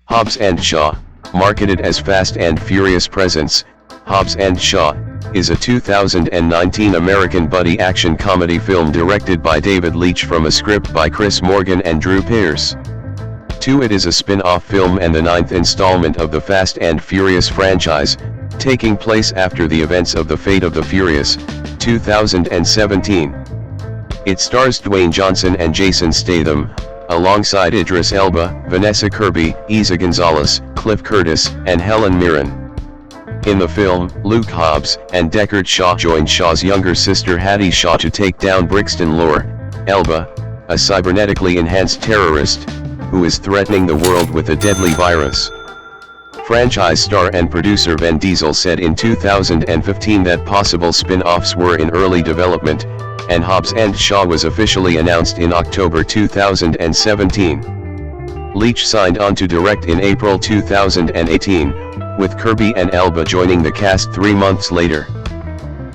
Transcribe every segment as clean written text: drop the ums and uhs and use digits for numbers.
Hobbs and Shaw, marketed as Fast and Furious Presents, Hobbs and Shaw, is a 2019 American buddy action comedy film directed by David Leitch from a script by Chris Morgan and Drew Pearce. It is a spin-off film and the 9th installment of the Fast and Furious franchise, taking place after the events of The Fate of the Furious, 2017. It stars Dwayne Johnson and Jason Statham, alongside Idris Elba, Vanessa Kirby, Isa Gonzalez, Cliff Curtis, and Helen Mirren. In the film, Luke Hobbs and Deckard Shaw join Shaw's younger sister Hattie Shaw to take down Brixton Lore, Elba, a cybernetically enhanced terrorist, who is threatening the world with a deadly virus. Franchise star and producer Vin Diesel said in 2015 that possible spin-offs were in early development, and Hobbs and Shaw was officially announced in October 2017. Leitch signed on to direct in April 2018, with Kirby and Elba joining the cast 3 months later.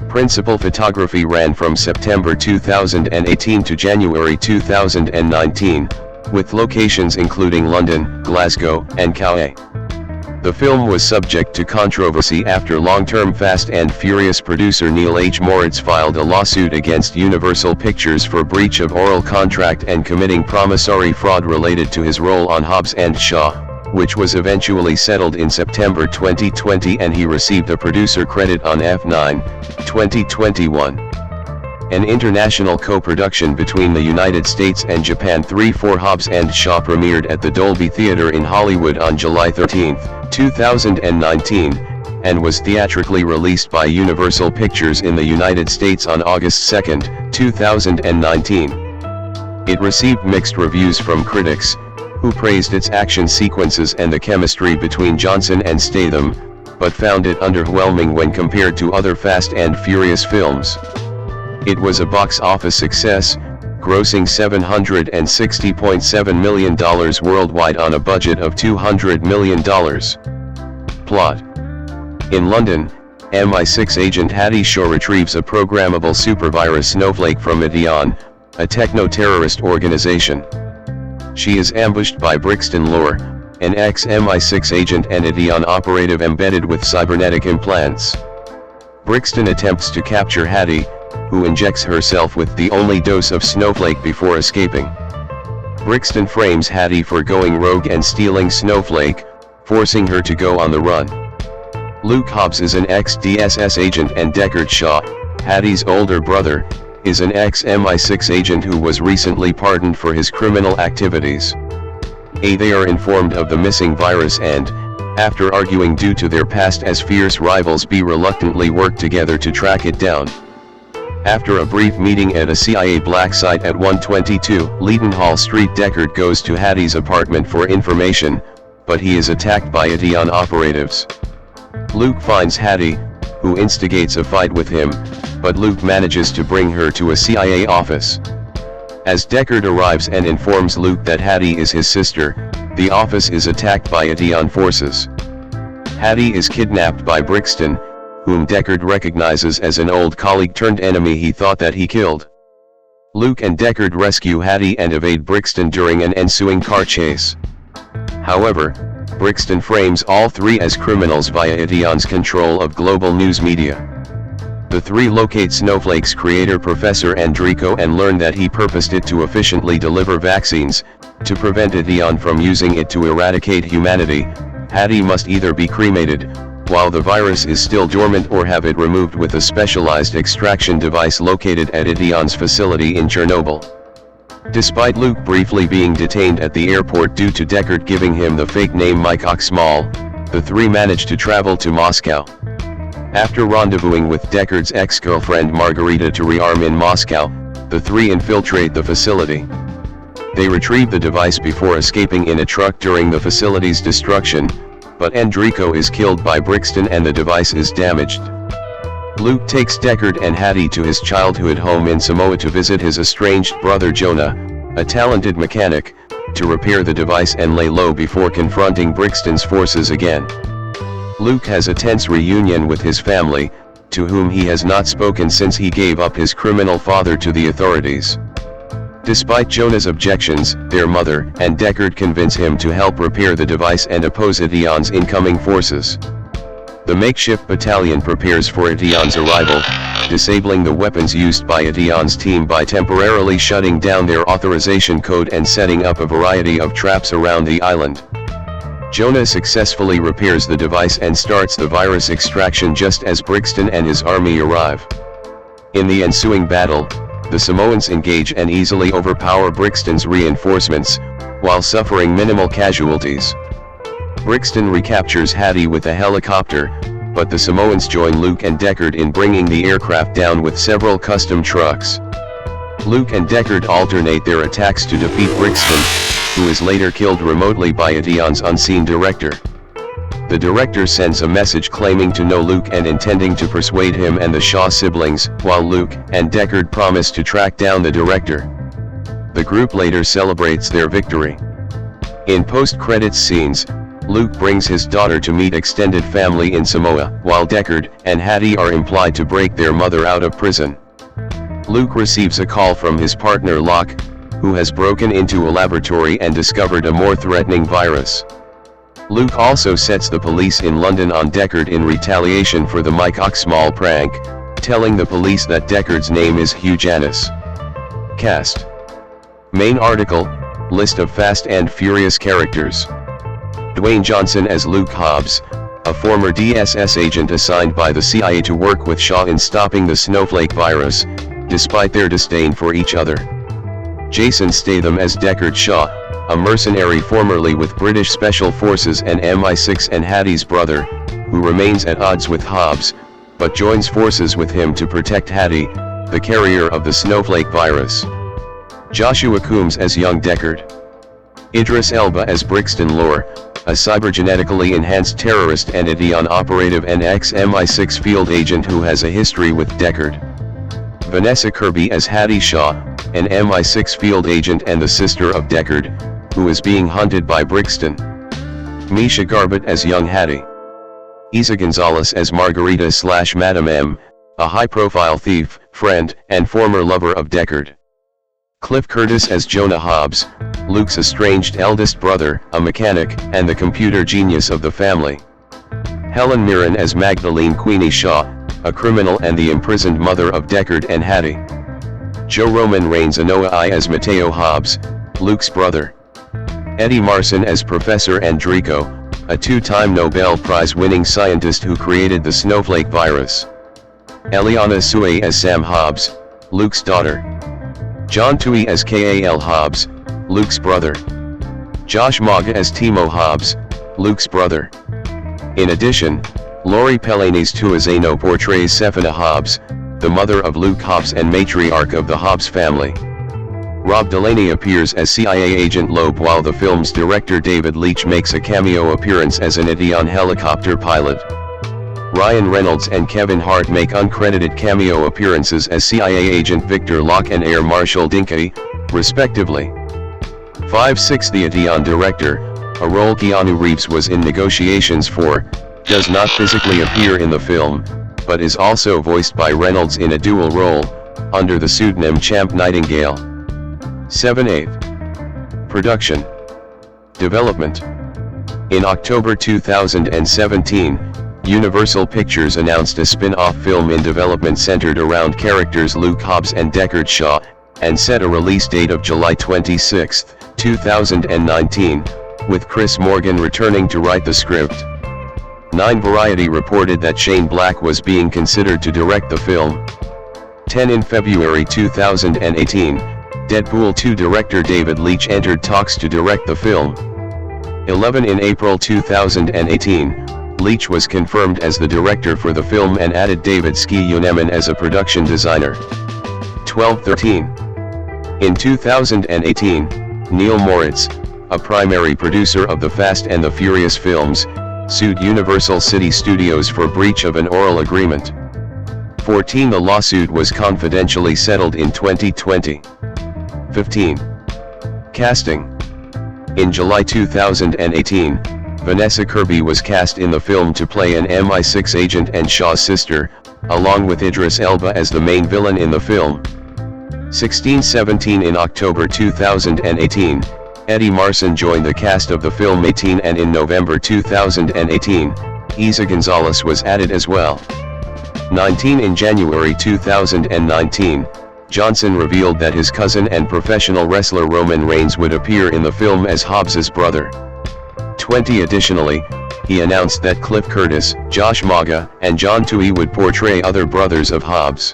Principal photography ran from September 2018 to January 2019, with locations including London, Glasgow, and Calais. The film was subject to controversy after long-term Fast and Furious producer Neil H. Moritz filed a lawsuit against Universal Pictures for breach of oral contract and committing promissory fraud related to his role on Hobbs and Shaw, which was eventually settled in September 2020, and he received a producer credit on F9, 2021. An international co-production between the United States and Japan, 3-4 Hobbs and Shaw premiered at the Dolby Theatre in Hollywood on July 13, 2019, and was theatrically released by Universal Pictures in the United States on August 2, 2019. It received mixed reviews from critics, who praised its action sequences and the chemistry between Johnson and Statham, but found it underwhelming when compared to other Fast and Furious films. It was a box office success, grossing $760.7 million worldwide on a budget of $200 million. Plot: in London, MI6 agent Hattie Shaw retrieves a programmable supervirus Snowflake from Ideon, a techno-terrorist organization. She is ambushed by Brixton Lore, an ex-MI6 agent and Ideon operative embedded with cybernetic implants. Brixton attempts to capture Hattie, who injects herself with the only dose of Snowflake before escaping. Brixton frames Hattie for going rogue and stealing Snowflake, forcing her to go on the run. Luke Hobbs is an ex-DSS agent, and Deckard Shaw, Hattie's older brother, is an ex-MI6 agent who was recently pardoned for his criminal activities. They are informed of the missing virus and, after arguing due to their past as fierce rivals, reluctantly work together to track it down. After a brief meeting at a CIA black site at 122 Leadenhall Street, Deckard goes to Hattie's apartment for information, but he is attacked by Ideon operatives. Luke finds Hattie, who instigates a fight with him, but Luke manages to bring her to a CIA office. As Deckard arrives and informs Luke that Hattie is his sister, the office is attacked by Ideon forces. Hattie is kidnapped by Brixton, whom Deckard recognizes as an old colleague turned enemy he thought that he killed. Luke and Deckard rescue Hattie and evade Brixton during an ensuing car chase. However, Brixton frames all three as criminals via Ideon's control of global news media. The three locate Snowflake's creator Professor Andrico and learn that he purposed it to efficiently deliver vaccines. To prevent Ideon from using it to eradicate humanity, Hattie must either be cremated, while the virus is still dormant, or have it removed with a specialized extraction device located at Ideon's facility in Chernobyl. Despite Luke briefly being detained at the airport due to Deckard giving him the fake name Mike Oxmall, the three manage to travel to Moscow. After rendezvousing with Deckard's ex-girlfriend Margarita to rearm in Moscow, the three infiltrate the facility. They retrieve the device before escaping in a truck during the facility's destruction, but Andrico is killed by Brixton and the device is damaged. Luke takes Deckard and Hattie to his childhood home in Samoa to visit his estranged brother Jonah, a talented mechanic, to repair the device and lay low before confronting Brixton's forces again. Luke has a tense reunion with his family, to whom he has not spoken since he gave up his criminal father to the authorities. Despite Jonah's objections, their mother and Deckard convince him to help repair the device and oppose Idion's incoming forces. The makeshift battalion prepares for Idion's arrival, disabling the weapons used by Idion's team by temporarily shutting down their authorization code and setting up a variety of traps around the island. Jonah successfully repairs the device and starts the virus extraction just as Brixton and his army arrive. In the ensuing battle, the Samoans engage and easily overpower Brixton's reinforcements, while suffering minimal casualties. Brixton recaptures Hattie with a helicopter, but the Samoans join Luke and Deckard in bringing the aircraft down with several custom trucks. Luke and Deckard alternate their attacks to defeat Brixton, who is later killed remotely by Idion's unseen director. The director sends a message claiming to know Luke and intending to persuade him and the Shaw siblings, while Luke and Deckard promise to track down the director. The group later celebrates their victory. In post-credits scenes, Luke brings his daughter to meet extended family in Samoa, while Deckard and Hattie are implied to break their mother out of prison. Luke receives a call from his partner Locke, who has broken into a laboratory and discovered a more threatening virus. Luke also sets the police in London on Deckard in retaliation for the Mike Oxmall prank, telling the police that Deckard's name is Hugh Janus. Cast. Main article, list of Fast and Furious characters. Dwayne Johnson as Luke Hobbs, a former DSS agent assigned by the CIA to work with Shaw in stopping the Snowflake virus, despite their disdain for each other. Jason Statham as Deckard Shaw, a mercenary formerly with British Special Forces and MI6 and Hattie's brother, who remains at odds with Hobbs, but joins forces with him to protect Hattie, the carrier of the Snowflake virus. Joshua Coombs as young Deckard. Idris Elba as Brixton Lore, a cyber-genetically enhanced terrorist and Idion operative and ex-MI6 field agent who has a history with Deckard. Vanessa Kirby as Hattie Shaw, an MI6 field agent and the sister of Deckard, who is being hunted by Brixton. Misha Garbutt as young Hattie. Isa Gonzalez as Margarita/Madame M, a high-profile thief, friend, and former lover of Deckard. Cliff Curtis as Jonah Hobbs, Luke's estranged eldest brother, a mechanic, and the computer genius of the family. Helen Mirren as Magdalene Queenie Shaw, a criminal and the imprisoned mother of Deckard and Hattie. Joe Roman Reigns Anoa'i as Mateo Hobbs, Luke's brother. Eddie Marsan as Professor Andrico, a two-time Nobel Prize-winning scientist who created the Snowflake virus. Eliana Sue as Sam Hobbs, Luke's daughter. John Tui as Kal Hobbs, Luke's brother. Josh Maga as Timo Hobbs, Luke's brother. In addition, Laurie Pelani's Tuazano portrays Sephina Hobbs, the mother of Luke Hobbs and matriarch of the Hobbs family. Rob Delaney appears as CIA agent Loeb, while the film's director David Leitch makes a cameo appearance as an Idion helicopter pilot. Ryan Reynolds and Kevin Hart make uncredited cameo appearances as CIA agent Victor Locke and Air Marshal Dinky, respectively. 5-6 The Idion director, a role Keanu Reeves was in negotiations for, does not physically appear in the film, but is also voiced by Reynolds in a dual role, under the pseudonym Champ Nightingale. 7/8. Production. Development. In October 2017, Universal Pictures announced a spin-off film in development centered around characters Luke Hobbs and Deckard Shaw, and set a release date of July 26, 2019, with Chris Morgan returning to write the script. 9 Variety reported that Shane Black was being considered to direct the film. 10 In February 2018, Deadpool 2 director David Leitch entered talks to direct the film. 11 In April 2018, Leitch was confirmed as the director for the film and added David Ski-Yuneman as a production designer. 12/13. In 2018, Neil Moritz, a primary producer of the Fast and the Furious films, sued Universal City Studios for breach of an oral agreement. 14 The lawsuit was confidentially settled in 2020. 15. Casting. In July 2018, Vanessa Kirby was cast in the film to play an MI6 agent and Shaw's sister, along with Idris Elba as the main villain in the film. 1617 In October 2018, Eddie Marsan joined the cast of the film 18, and in November 2018, Isa Gonzalez was added as well. 19 In January 2019, Johnson revealed that his cousin and professional wrestler Roman Reigns would appear in the film as Hobbs' brother. 20 Additionally, he announced that Cliff Curtis, Josh Maga, and John Tui would portray other brothers of Hobbs.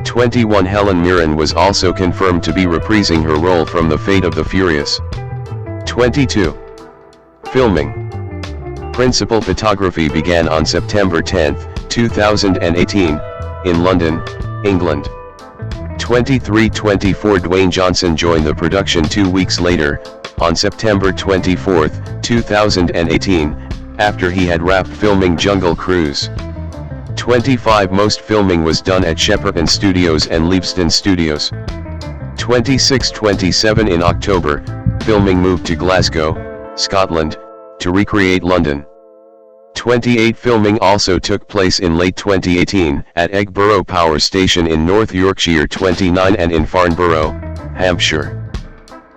21 Helen Mirren was also confirmed to be reprising her role from The Fate of the Furious. 22. Filming. Principal photography began on September 10, 2018, in London, England. 23-24 Dwayne Johnson joined the production 2 weeks later, on September 24, 2018, after he had wrapped filming Jungle Cruise. 25 Most filming was done at Shepperton Studios and Leavesden Studios. 26-27 In October, filming moved to Glasgow, Scotland, to recreate London. 28 Filming also took place in late 2018, at Eggborough Power Station in North Yorkshire. 29 And in Farnborough, Hampshire.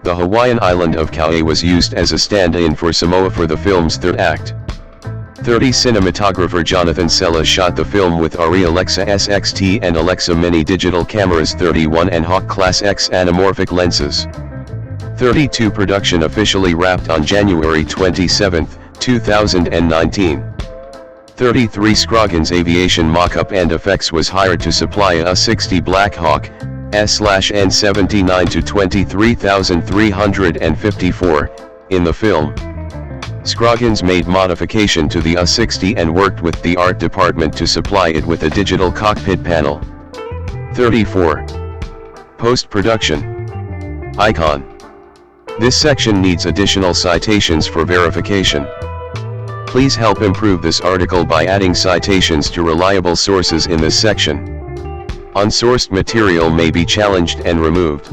The Hawaiian island of Kauai was used as a stand-in for Samoa for the film's third act. 30 Cinematographer Jonathan Sella shot the film with ARRI Alexa SXT and Alexa Mini digital cameras 31 and Hawk Class X anamorphic lenses. 32 Production officially wrapped on January 27, 2019. 33 Scroggins Aviation mock-up and effects was hired to supply a 60 Black Hawk S/N79 to 23,354, in the film. Scroggins made modification to the A60 and worked with the art department to supply it with a digital cockpit panel. 34. Post-production. Icon. This section needs additional citations for verification. Please help improve this article by adding citations to reliable sources in this section. Unsourced material may be challenged and removed.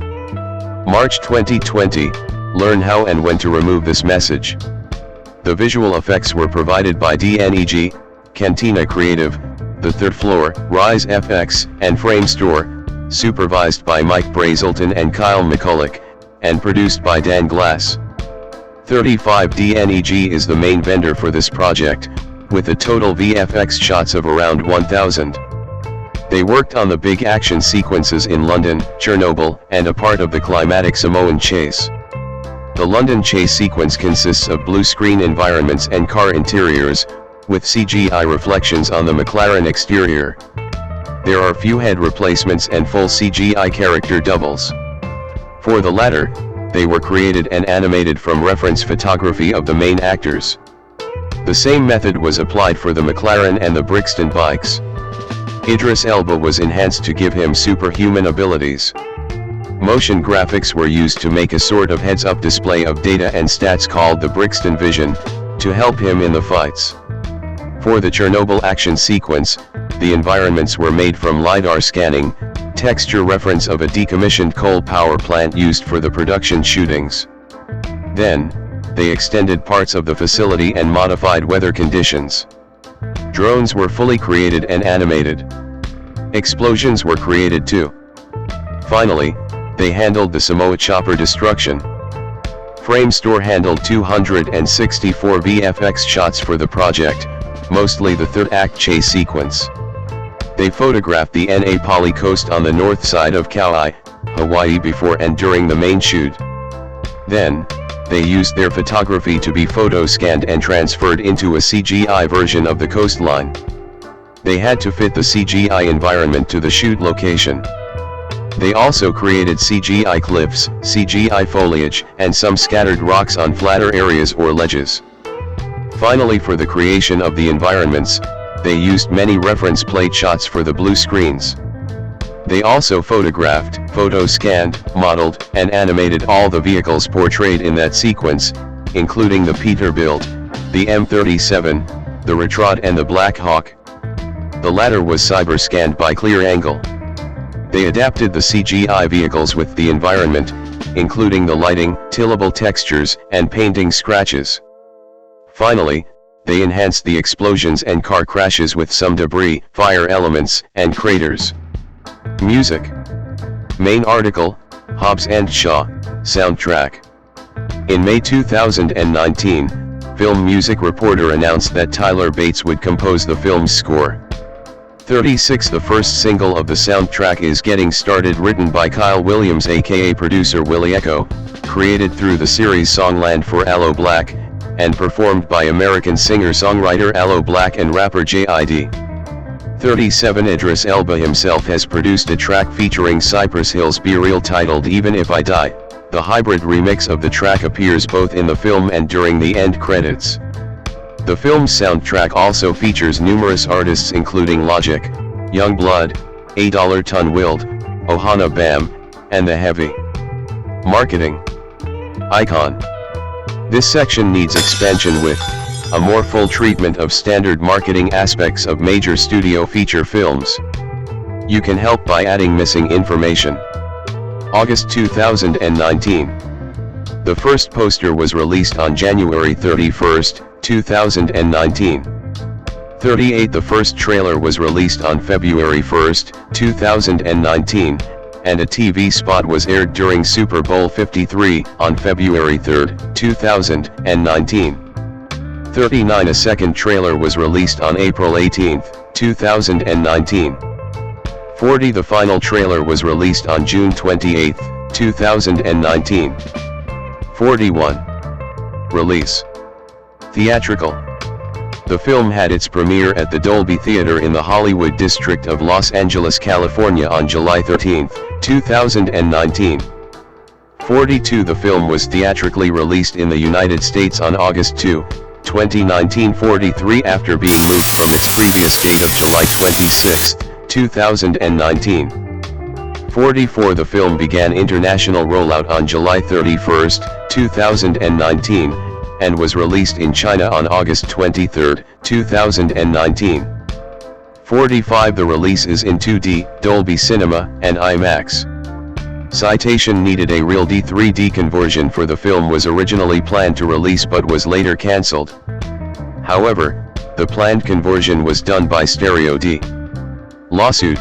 March 2020, learn how and when to remove this message. The visual effects were provided by DNEG, Cantina Creative, The Third Floor, Rise FX, and Frame Store, supervised by Mike Brazelton and Kyle McCulloch, and produced by Dan Glass. 35 DNEG is the main vendor for this project, with a total VFX shots of around 1,000. They worked on the big action sequences in London, Chernobyl, and a part of the climatic Samoan chase. The London chase sequence consists of blue screen environments and car interiors, with CGI reflections on the McLaren exterior. There are few head replacements and full CGI character doubles. For the latter, they were created and animated from reference photography of the main actors. The same method was applied for the McLaren and the Brixton bikes. Idris Elba was enhanced to give him superhuman abilities. Motion graphics were used to make a sort of heads-up display of data and stats called the Brixton Vision, to help him in the fights. For the Chernobyl action sequence, the environments were made from LiDAR scanning, texture reference of a decommissioned coal power plant used for the production shootings. Then, they extended parts of the facility and modified weather conditions. Drones were fully created and animated. Explosions were created too. Finally, they handled the Samoa chopper destruction. Frame Store handled 264 VFX shots for the project, mostly the third act chase sequence. They photographed the Na Pali coast on the north side of Kauai, Hawaii before and during the main shoot. Then, they used their photography to be photo-scanned and transferred into a CGI version of the coastline. They had to fit the CGI environment to the shoot location. They also created CGI cliffs, CGI foliage, and some scattered rocks on flatter areas or ledges. Finally, for the creation of the environments, they used many reference plate shots for the blue screens. They also photographed, photo-scanned, modeled, and animated all the vehicles portrayed in that sequence, including the Peterbilt, the M37, the Retrod and the Black Hawk. The latter was cyber-scanned by Clear Angle. They adapted the CGI vehicles with the environment, including the lighting, tillable textures, and painting scratches. Finally, they enhanced the explosions and car crashes with some debris, fire elements, and craters. Music. Main article, Hobbs and Shaw, soundtrack. In May 2019, Film Music Reporter announced that Tyler Bates would compose the film's score. 36 The first single of the soundtrack is Getting Started, written by Kyle Williams aka producer Willie Echo, created through the series Songland for Aloe Black, and performed by American singer-songwriter Aloe Black and rapper J.I.D. 37 Idris Elba himself has produced a track featuring Cypress Hill's Be Real titled Even If I Die. The hybrid remix of the track appears both in the film and during the end credits. The film's soundtrack also features numerous artists including Logic, Youngblood, A Dollar Ton Wild, Ohana Bam, and The Heavy. Marketing. Icon. This section needs expansion with a more full treatment of standard marketing aspects of major studio feature films. You can help by adding missing information. August 2019. The first poster was released on January 31, 2019. 38 The first trailer was released on February 1, 2019, and a TV spot was aired during Super Bowl 53 on February 3, 2019. 39 A second trailer was released on April 18, 2019. 40 The final trailer was released on June 28, 2019. 41. Release. Theatrical. The film had its premiere at the Dolby Theater in the Hollywood district of Los Angeles, California on July 13, 2019. 42 The film was theatrically released in the United States on August 2, 2019. 43 After being moved from its previous date of July 26, 2019. 44 The film began international rollout on July 31, 2019, and was released in China on August 23, 2019. 45 The release is in 2D, Dolby Cinema, and IMAX. Citation needed a real D3D conversion for the film was originally planned to release but was later cancelled. However, the planned conversion was done by Stereo D. Lawsuit.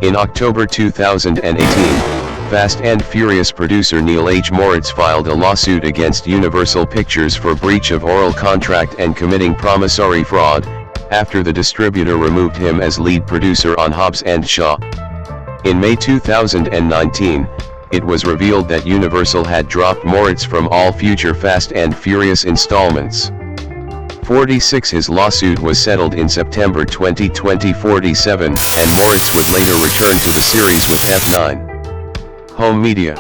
In October 2018, Fast and Furious producer Neil H. Moritz filed a lawsuit against Universal Pictures for breach of oral contract and committing promissory fraud, after the distributor removed him as lead producer on Hobbs and Shaw. In May 2019, it was revealed that Universal had dropped Moritz from all future Fast and Furious installments. 46 His lawsuit was settled in September 2020. 47, and Moritz would later return to the series with F9. Home media.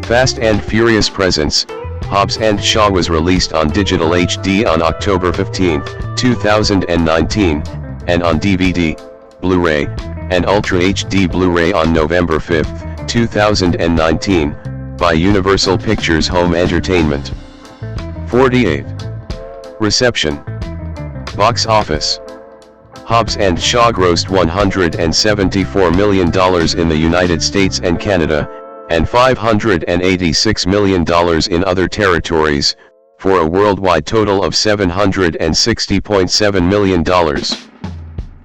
Fast and Furious Presents, Hobbs and Shaw was released on digital HD on October 15, 2019, and on DVD, Blu-ray, and Ultra HD Blu-ray on November 5, 2019, by Universal Pictures Home Entertainment. 48. Reception. Box office. Hobbs and Shaw grossed $174 million in the United States and Canada, and $586 million in other territories, for a worldwide total of $760.7 million.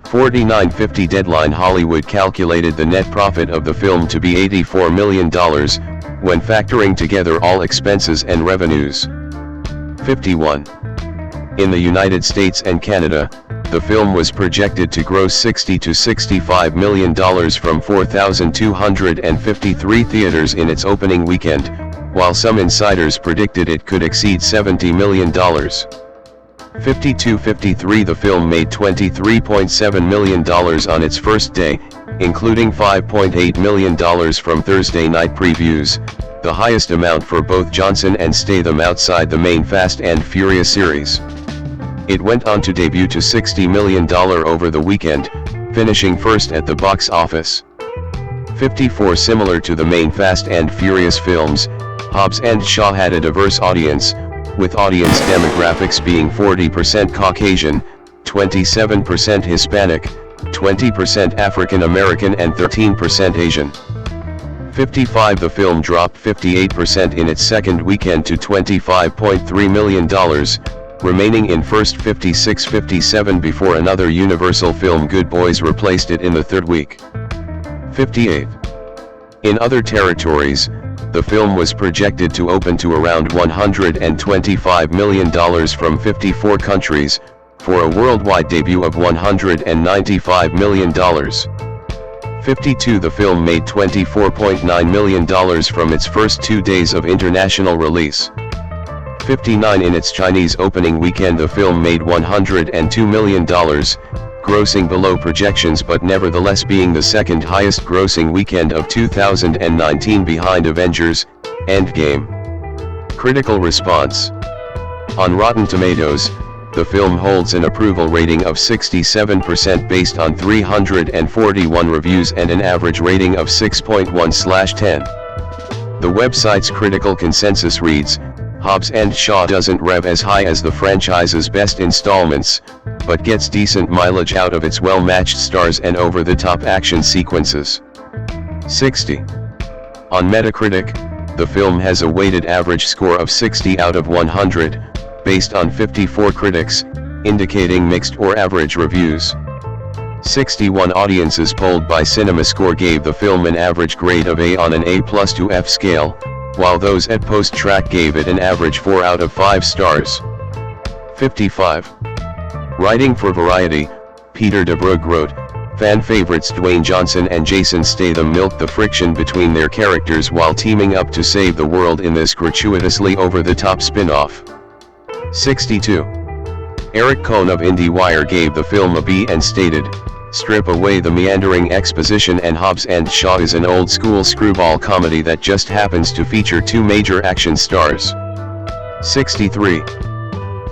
4950 Deadline Hollywood calculated the net profit of the film to be $84 million, when factoring together all expenses and revenues. 51. In the United States and Canada, the film was projected to gross $60 to $65 million from 4,253 theaters in its opening weekend, while some insiders predicted it could exceed $70 million. 52-53 The film made $23.7 million on its first day, including $5.8 million from Thursday night previews, the highest amount for both Johnson and Statham outside the main Fast and Furious series. It went on to debut to $60 million over the weekend, finishing first at the box office. 54 Similar to the main Fast and Furious films, Hobbs and Shaw had a diverse audience, with audience demographics being 40% Caucasian, 27% Hispanic, 20% African American and 13% Asian. 55 The film dropped 58% in its second weekend to $25.3 million, remaining in first 56-57 before another Universal film Good Boys replaced it in the third week. 58. In other territories, the film was projected to open to around $125 million from 54 countries, for a worldwide debut of $195 million. 52 The film made $24.9 million from its first 2 days of international release. 59 In its Chinese opening weekend the film made $102 million, grossing below projections but nevertheless being the second highest grossing weekend of 2019 behind Avengers: Endgame. Critical response. On Rotten Tomatoes, the film holds an approval rating of 67% based on 341 reviews and an average rating of 6.1/10. The website's critical consensus reads, Hobbs and Shaw doesn't rev as high as the franchise's best installments, but gets decent mileage out of its well-matched stars and over-the-top action sequences. 60. On Metacritic, the film has a weighted average score of 60 out of 100, based on 54 critics, indicating mixed or average reviews. 61 audiences polled by CinemaScore gave the film an average grade of A on an A+ to F scale, while those at Post-Track gave it an average 4 out of 5 stars. 55. Writing for Variety, Peter DeBrugge wrote, fan favorites Dwayne Johnson and Jason Statham milked the friction between their characters while teaming up to save the world in this gratuitously over-the-top spin-off. 62. Eric Cohn of IndieWire gave the film a B and stated, strip away the meandering exposition and Hobbs and Shaw is an old-school screwball comedy that just happens to feature 2 major action stars. 63.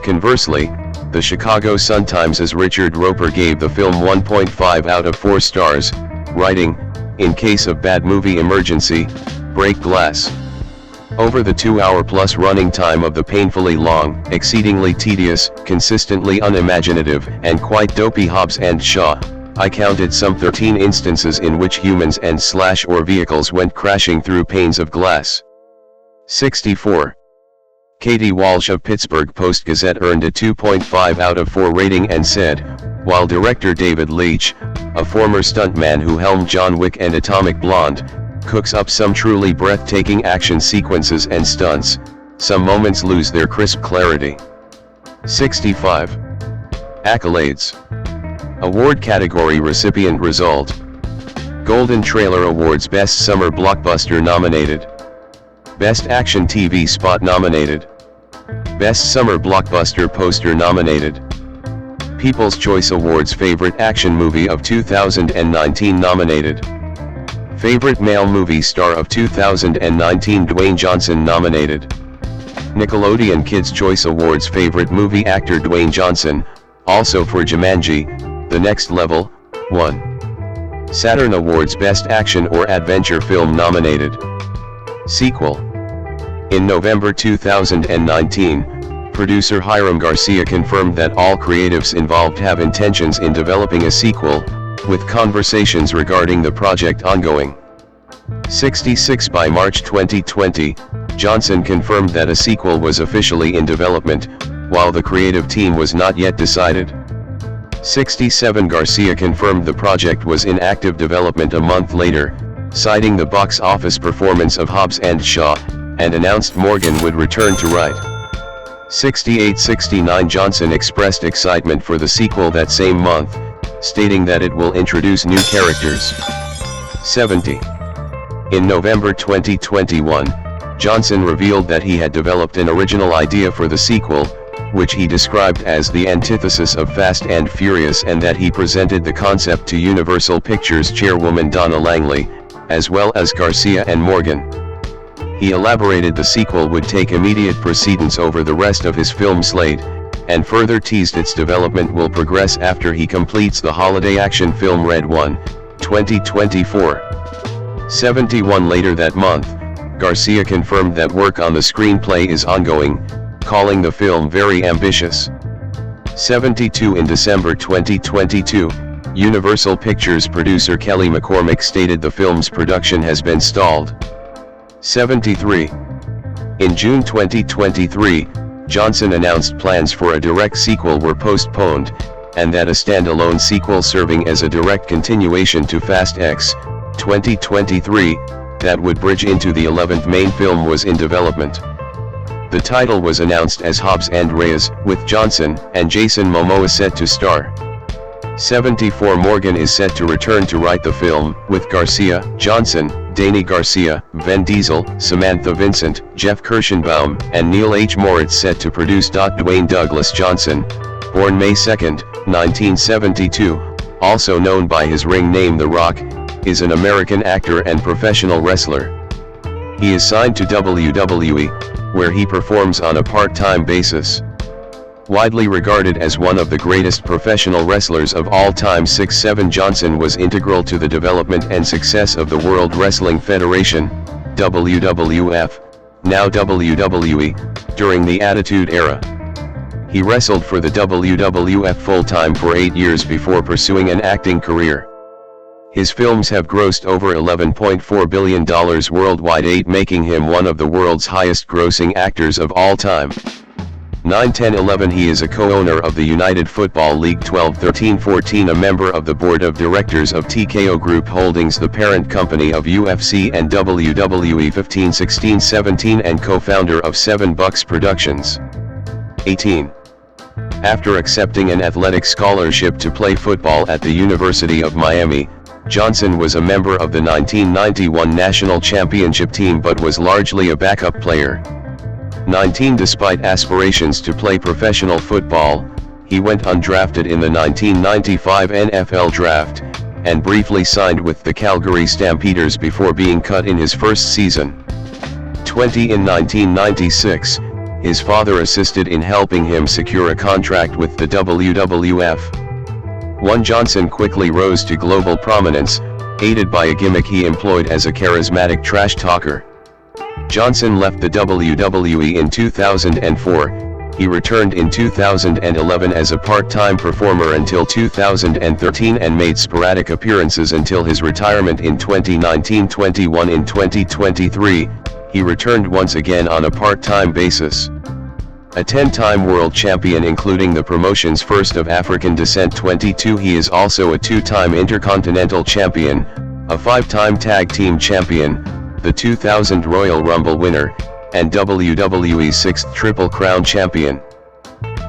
Conversely, the Chicago Sun-Times's Richard Roper gave the film 1.5 out of 4 stars, writing, in case of bad movie emergency, break glass. Over the 2-hour-plus running time of the painfully long, exceedingly tedious, consistently unimaginative, and quite dopey Hobbs and Shaw, I counted some 13 instances in which humans and/or vehicles went crashing through panes of glass. 64. Katie Walsh of Pittsburgh Post-Gazette earned a 2.5 out of 4 rating and said, while director David Leitch, a former stuntman who helmed John Wick and Atomic Blonde, cooks up some truly breathtaking action sequences and stunts, some moments lose their crisp clarity. 65. Accolades. Award category recipient result. Golden Trailer Awards Best Summer Blockbuster nominated. Best Action TV Spot nominated. Best Summer Blockbuster Poster nominated. People's Choice Awards Favorite Action Movie of 2019 nominated. Favorite Male Movie Star of 2019 Dwayne Johnson nominated. Nickelodeon Kids' Choice Awards Favorite Movie Actor Dwayne Johnson, also for Jumanji: The Next Level, 1. Saturn Awards Best Action or Adventure Film nominated. Sequel. In November 2019, producer Hiram Garcia confirmed that all creatives involved have intentions in developing a sequel, with conversations regarding the project ongoing. 66 By March 2020, Johnson confirmed that a sequel was officially in development, while the creative team was not yet decided. 67 Garcia confirmed the project was in active development a month later, citing the box office performance of Hobbs and Shaw, and announced Morgan would return to write. 68-69 Johnson expressed excitement for the sequel that same month, stating that it will introduce new characters. 70. In November 2021, Johnson revealed that he had developed an original idea for the sequel, which he described as the antithesis of Fast and Furious, and that he presented the concept to Universal Pictures chairwoman Donna Langley, as well as Garcia and Morgan. He elaborated the sequel would take immediate precedence over the rest of his film slate, and further teased its development will progress after he completes the holiday action film Red 1, 2024. 71 Later that month, Garcia confirmed that work on the screenplay is ongoing, calling the film very ambitious. 72 In December 2022, Universal Pictures producer Kelly McCormick stated the film's production has been stalled. 73. In June 2023, Johnson announced plans for a direct sequel were postponed, and that a standalone sequel serving as a direct continuation to Fast X, 2023, that would bridge into the 11th main film was in development. The title was announced as Hobbs and Reyes, with Johnson and Jason Momoa set to star. 74 Morgan is set to return to write the film, with Garcia, Johnson, Danny Garcia, Vin Diesel, Samantha Vincent, Jeff Kirschenbaum, and Neil H. Moritz set to produce. Dwayne Douglas Johnson, born May 2, 1972, also known by his ring name The Rock, is an American actor and professional wrestler. He is signed to WWE, where he performs on a part-time basis. Widely regarded as one of the greatest professional wrestlers of all time, 6'7" Johnson was integral to the development and success of the World Wrestling Federation, WWF, now WWE, during the Attitude Era. He wrestled for the WWF full-time for 8 years before pursuing an acting career. His films have grossed over $11.4 billion worldwide, making him one of the world's highest-grossing actors of all time. 9, 10, 11 He is a co-owner of the United Football League. 12, 13, 14 A member of the board of directors of TKO Group Holdings, the parent company of UFC and WWE. 15, 16, 17 and co-founder of 7 Bucks Productions. 18. After accepting an athletic scholarship to play football at the University of Miami, Johnson was a member of the 1991 national championship team but was largely a backup player. 19 Despite aspirations to play professional football, he went undrafted in the 1995 NFL Draft, and briefly signed with the Calgary Stampeders before being cut in his first season. 20 In 1996, his father assisted in helping him secure a contract with the WWF. 1 Johnson quickly rose to global prominence, aided by a gimmick he employed as a charismatic trash talker. Johnson left the WWE in 2004, he returned in 2011 as a part-time performer until 2013 and made sporadic appearances until his retirement in 2019-21. In 2023, he returned once again on a part-time basis. A 10-time world champion including the promotion's first of African descent. 22 He is also a 2-time Intercontinental Champion, a 5-time Tag Team Champion, the 2000 Royal Rumble winner, and WWE's 6th Triple Crown Champion.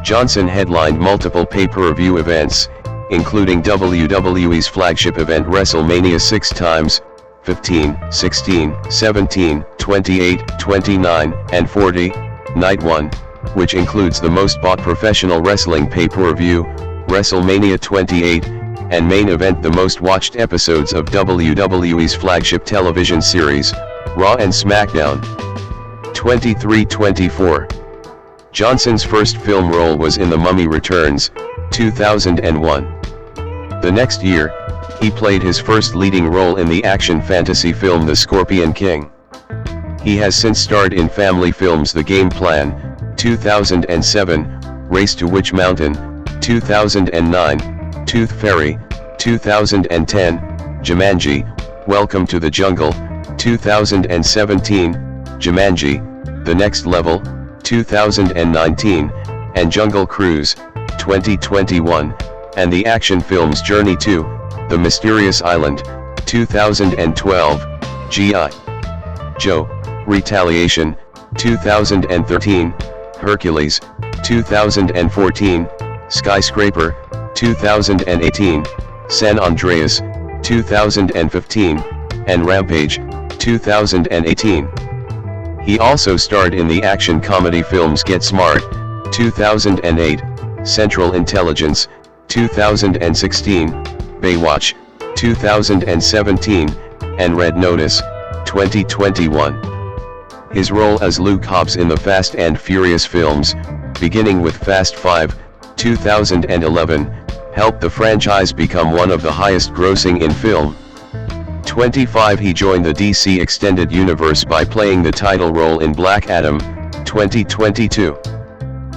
Johnson headlined multiple pay-per-view events, including WWE's flagship event WrestleMania 6 times, 15, 16, 17, 28, 29, and 40, Night 1, which includes the most bought professional wrestling pay-per-view, WrestleMania 28, and main event the most watched episodes of WWE's flagship television series, Raw and SmackDown. 23-24. Johnson's first film role was in The Mummy Returns, 2001. The next year, he played his first leading role in the action fantasy film The Scorpion King. He has since starred in family films The Game Plan, 2007, Race to Witch Mountain, 2009, Tooth Fairy, 2010, Jumanji, Welcome to the Jungle, 2017, Jumanji, The Next Level, 2019, and Jungle Cruise, 2021, and the action films Journey to The Mysterious Island, 2012, G.I. Joe, Retaliation, 2013, Hercules, 2014, Skyscraper, 2018, San Andreas, 2015, and Rampage, 2018. He also starred in the action comedy films Get Smart, 2008, Central Intelligence, 2016, Baywatch, 2017, and Red Notice, 2021. His role as Luke Hobbs in the Fast and Furious films, beginning with Fast 5, 2011, helped the franchise become one of the highest grossing in film. 25 He joined the DC Extended Universe by playing the title role in Black Adam, 2022.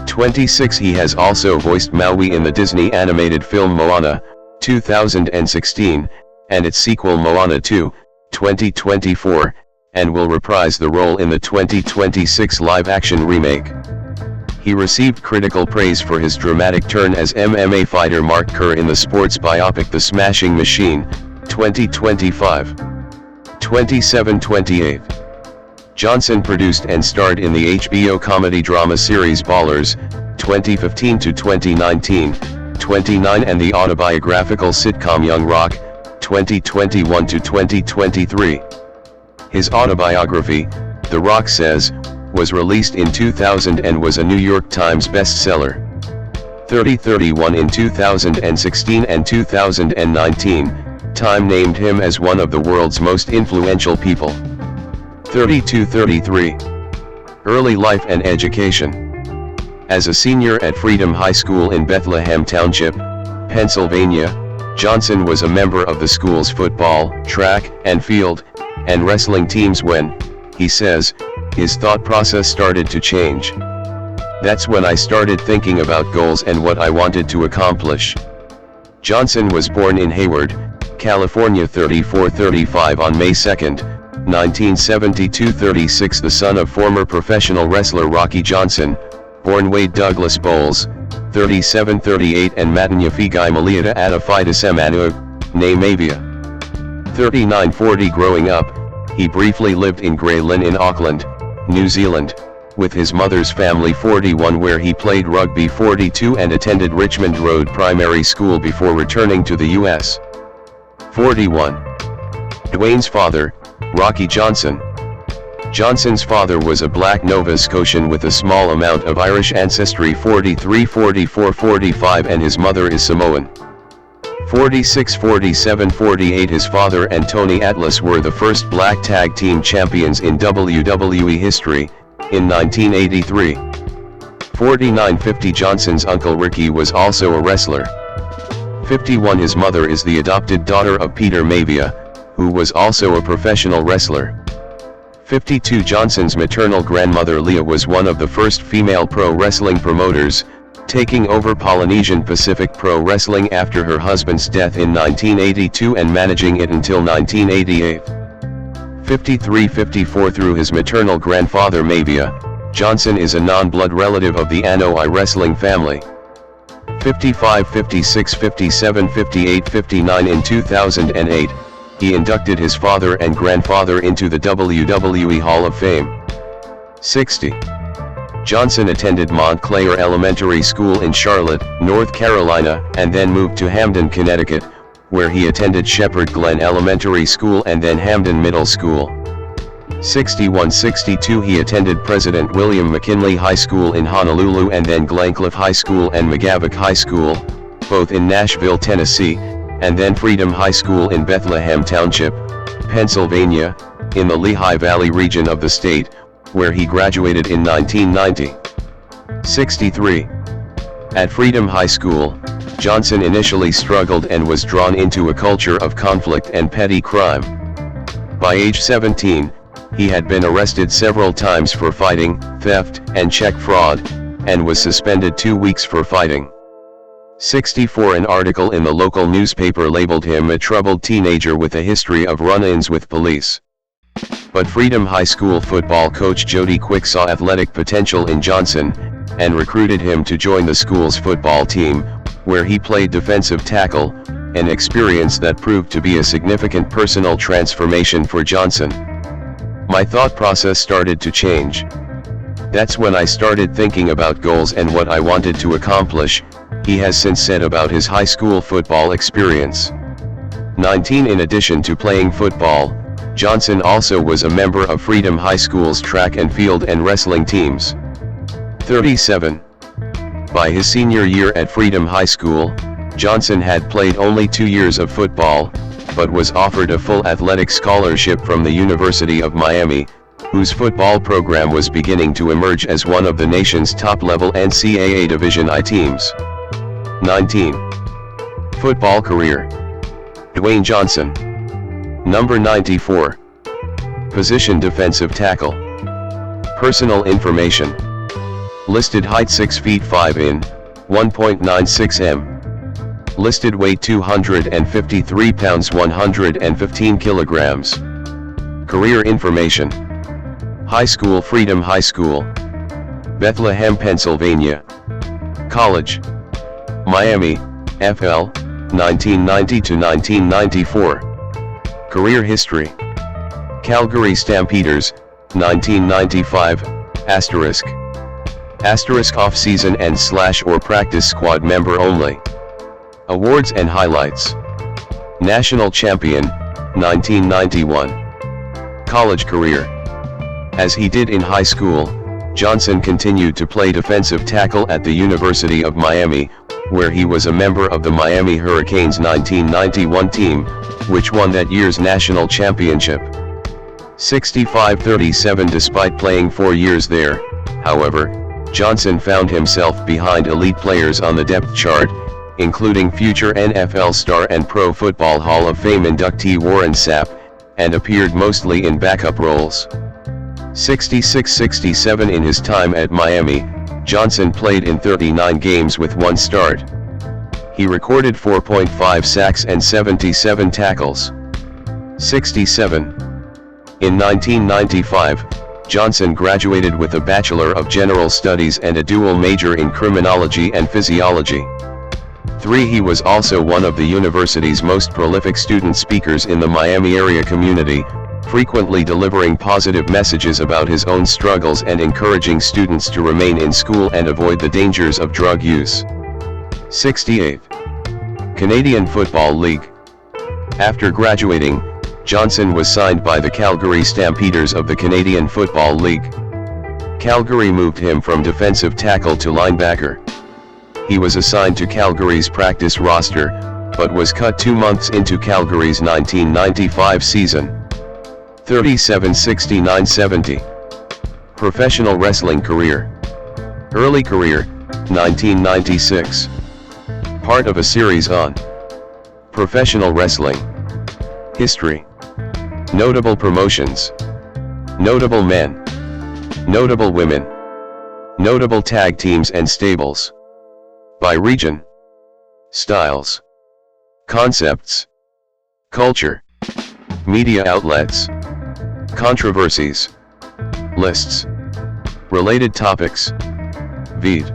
26 He has also voiced Maui in the Disney animated film Moana, 2016, and its sequel Moana 2, 2024, and will reprise the role in the 2026 live-action remake. He received critical praise for his dramatic turn as MMA fighter Mark Kerr in the sports biopic The Smashing Machine, 2025. 27-28. Johnson produced and starred in the HBO comedy drama series Ballers, 2015 to 2019, 29, and the autobiographical sitcom Young Rock, 2021 to 2023. His autobiography, The Rock Says, was released in 2000 and was a New York Times bestseller. 3031 in 2016 and 2019, Time named him as one of the world's most influential people. 3233. Early life and education. As a senior at Freedom High School in Bethlehem Township, Pennsylvania, Johnson was a member of the school's football, track, and field, and wrestling teams when, he says, his thought process started to change. That's when I started thinking about goals and what I wanted to accomplish. Johnson was born in Hayward, California 3435 on May 2, 1972, 36, the son of former professional wrestler Rocky Johnson, born Wade Douglas Bowles, 3738, and Matanyafigai Maliata Atafidasemanu, née Mavia. 3940. Growing up, he briefly lived in Grey Lynn in Auckland, New Zealand, with his mother's family. 41, where he played rugby. 42, and attended Richmond Road Primary School before returning to the U.S. 41. Dwayne's father, Rocky Johnson. Johnson's father was a black Nova Scotian with a small amount of Irish ancestry. 43, 44, 45, and his mother is Samoan. 46, 47, 48. His father and Tony Atlas were the first black tag team champions in WWE history, in 1983. 49, 50. Johnson's uncle Ricky was also a wrestler. 51. His mother is the adopted daughter of Peter Mavia, who was also a professional wrestler. 52. Johnson's maternal grandmother Leah was one of the first female pro wrestling promoters, taking over Polynesian Pacific Pro Wrestling after her husband's death in 1982 and managing it until 1988. 53, 54. Through his maternal grandfather Mavia, Johnson is a non-blood relative of the Anoa'i wrestling family. 55, 56, 57, 58, 59. In 2008, he inducted his father and grandfather into the WWE Hall of Fame. 60. Johnson attended Montclair Elementary School in Charlotte, North Carolina, and then moved to Hamden, Connecticut, where he attended Shepherd Glen Elementary School and then Hamden Middle School. 61, 62. He attended President William McKinley High School in Honolulu and then Glencliff High School and McGavock High School, both in Nashville, Tennessee, and then Freedom High School in Bethlehem Township, Pennsylvania, in the Lehigh Valley region of the state, where he graduated in 1990. 63. At Freedom High School, Johnson initially struggled and was drawn into a culture of conflict and petty crime. By age 17, he had been arrested several times for fighting, theft, and check fraud, and was suspended 2 weeks for fighting. 64. An article in the local newspaper labeled him a troubled teenager with a history of run-ins with police. But Freedom High School football coach Jody Quick saw athletic potential in Johnson, and recruited him to join the school's football team, where he played defensive tackle, an experience that proved to be a significant personal transformation for Johnson. My thought process started to change. That's when I started thinking about goals and what I wanted to accomplish, he has since said about his high school football experience. 19. In addition to playing football, Johnson also was a member of Freedom High School's track and field and wrestling teams. 37. By his senior year at Freedom High School, Johnson had played only 2 years of football, but was offered a full athletic scholarship from the University of Miami, whose football program was beginning to emerge as one of the nation's top-level NCAA Division I teams. 19. Football career. Dwayne Johnson. Number 94. Position defensive tackle. Personal information. Listed height 6 feet 5 in, 1.96 m. Listed weight 253 pounds 115 kilograms. Career information. High school Freedom High School, Bethlehem, Pennsylvania. College, Miami, FL, 1990 to 1994. Career history. Calgary Stampeders, 1995, *** off-season and / or practice squad member only. Awards and highlights. National champion, 1991. College career. As he did in high school, Johnson continued to play defensive tackle at the University of Miami, where he was a member of the Miami Hurricanes 1991 team, which won that year's national championship. 65-37. Despite playing 4 years there, however, Johnson found himself behind elite players on the depth chart, including future NFL star and Pro Football Hall of Fame inductee Warren Sapp, and appeared mostly in backup roles. 66-67. In his time at Miami, Johnson played in 39 games with 1 start. He recorded 4.5 sacks and 77 tackles. 67. In 1995, Johnson graduated with a Bachelor of General Studies and a dual major in Criminology and Physiology. 3. He was also one of the university's most prolific student speakers in the Miami area community, frequently delivering positive messages about his own struggles and encouraging students to remain in school and avoid the dangers of drug use. 68. Canadian Football League. After graduating, Johnson was signed by the Calgary Stampeders of the Canadian Football League. Calgary moved him from defensive tackle to linebacker. He was assigned to Calgary's practice roster, but was cut 2 months into Calgary's 1995 season. 37-69-70. Professional wrestling career. Early career, 1996. Part of a series on professional wrestling. History. Notable promotions. Notable men. Notable women. Notable tag teams and stables. By region. Styles. Concepts. Culture. Media outlets. Controversies. Lists. Related topics. Vid.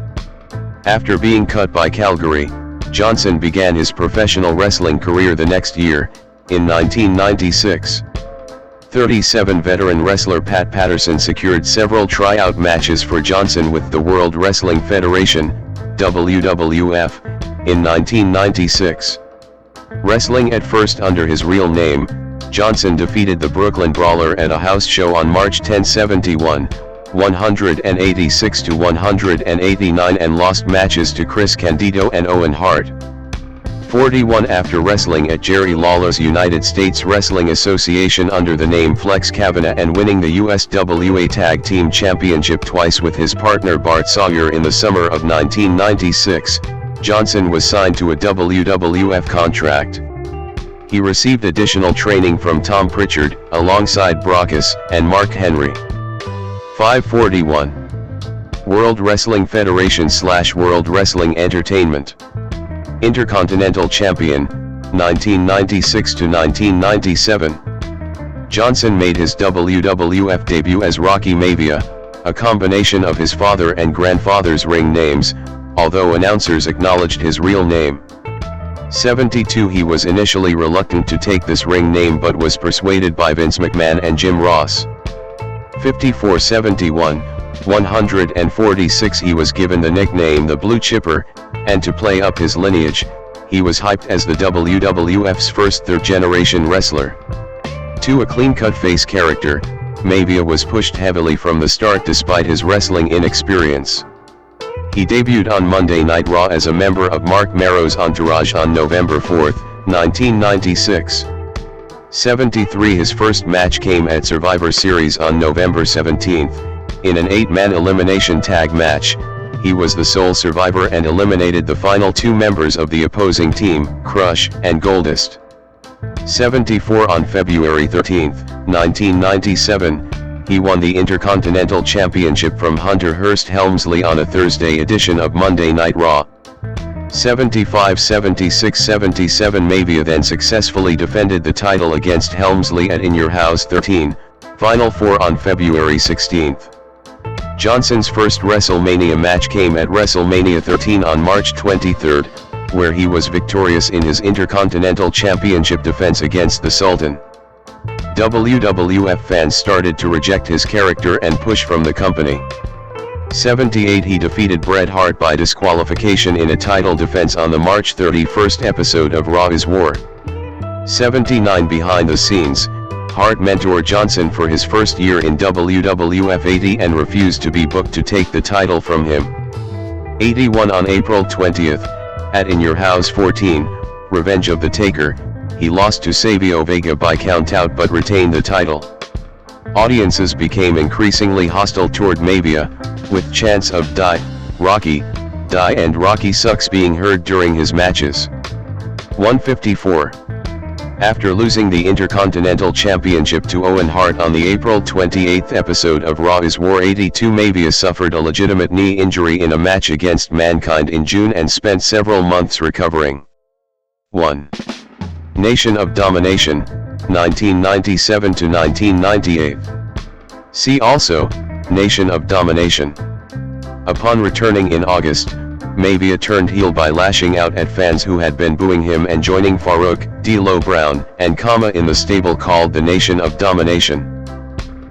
After being cut by Calgary, Johnson began his professional wrestling career the next year, in 1996. 37. Veteran wrestler Pat Patterson secured several tryout matches for Johnson with the World Wrestling Federation, WWF, in 1996. Wrestling at first under his real name, Johnson defeated the Brooklyn Brawler at a house show on March 10, 71, 186-189, and lost matches to Chris Candido and Owen Hart. 41. After wrestling at Jerry Lawler's United States Wrestling Association under the name Flex Kavanaugh and winning the USWA Tag Team Championship twice with his partner Bart Sawyer in the summer of 1996, Johnson was signed to a WWF contract. He received additional training from Tom Pritchard, alongside Brockus and Mark Henry. 541. World Wrestling Federation / World Wrestling Entertainment. Intercontinental Champion, 1996-1997. Johnson made his WWF debut as Rocky Maivia, a combination of his father and grandfather's ring names, although announcers acknowledged his real name. 72. He was initially reluctant to take this ring name but was persuaded by Vince McMahon and Jim Ross. 54. 71. 146. He was given the nickname the Blue Chipper, and to play up his lineage, he was hyped as the WWF's first third-generation wrestler. 2. A clean-cut face character, Maivia was pushed heavily from the start despite his wrestling inexperience. He debuted on Monday Night Raw as a member of Mark Marrow's entourage on November 4, 1996. 73. His first match came at Survivor Series on November 17, in an 8-man elimination tag match. He was the sole survivor and eliminated the final 2 members of the opposing team, Crush and Goldust. 74. On February 13, 1997, he won the Intercontinental Championship from Hunter Hearst Helmsley on a Thursday edition of Monday Night Raw. 75. 76. 77. Maivia then successfully defended the title against Helmsley at In Your House 13, Final 4 on February 16. Johnson's first WrestleMania match came at WrestleMania 13 on March 23, where he was victorious in his Intercontinental Championship defense against the Sultan. WWF fans started to reject his character and push from the company. 78 He defeated Bret Hart by disqualification in a title defense on the March 31st episode of Raw is War. 79 Behind the scenes, Hart mentored Johnson for his first year in WWF 80 and refused to be booked to take the title from him. 81 On April 20th, at In Your House 14, Revenge of the Taker, he lost to Savio Vega by countout but retained the title. Audiences became increasingly hostile toward Mavia, with chants of Die, Rocky, Die and Rocky sucks being heard during his matches. 154. After losing the Intercontinental Championship to Owen Hart on the April 28 episode of Raw is War 82, Mavia suffered a legitimate knee injury in a match against Mankind in June and spent several months recovering. 1. Nation of Domination, 1997 to 1998. See also, Nation of Domination. Upon returning in August, Mavia turned heel by lashing out at fans who had been booing him and joining Farouk, D'Lo Brown, and Kama in the stable called the Nation of Domination.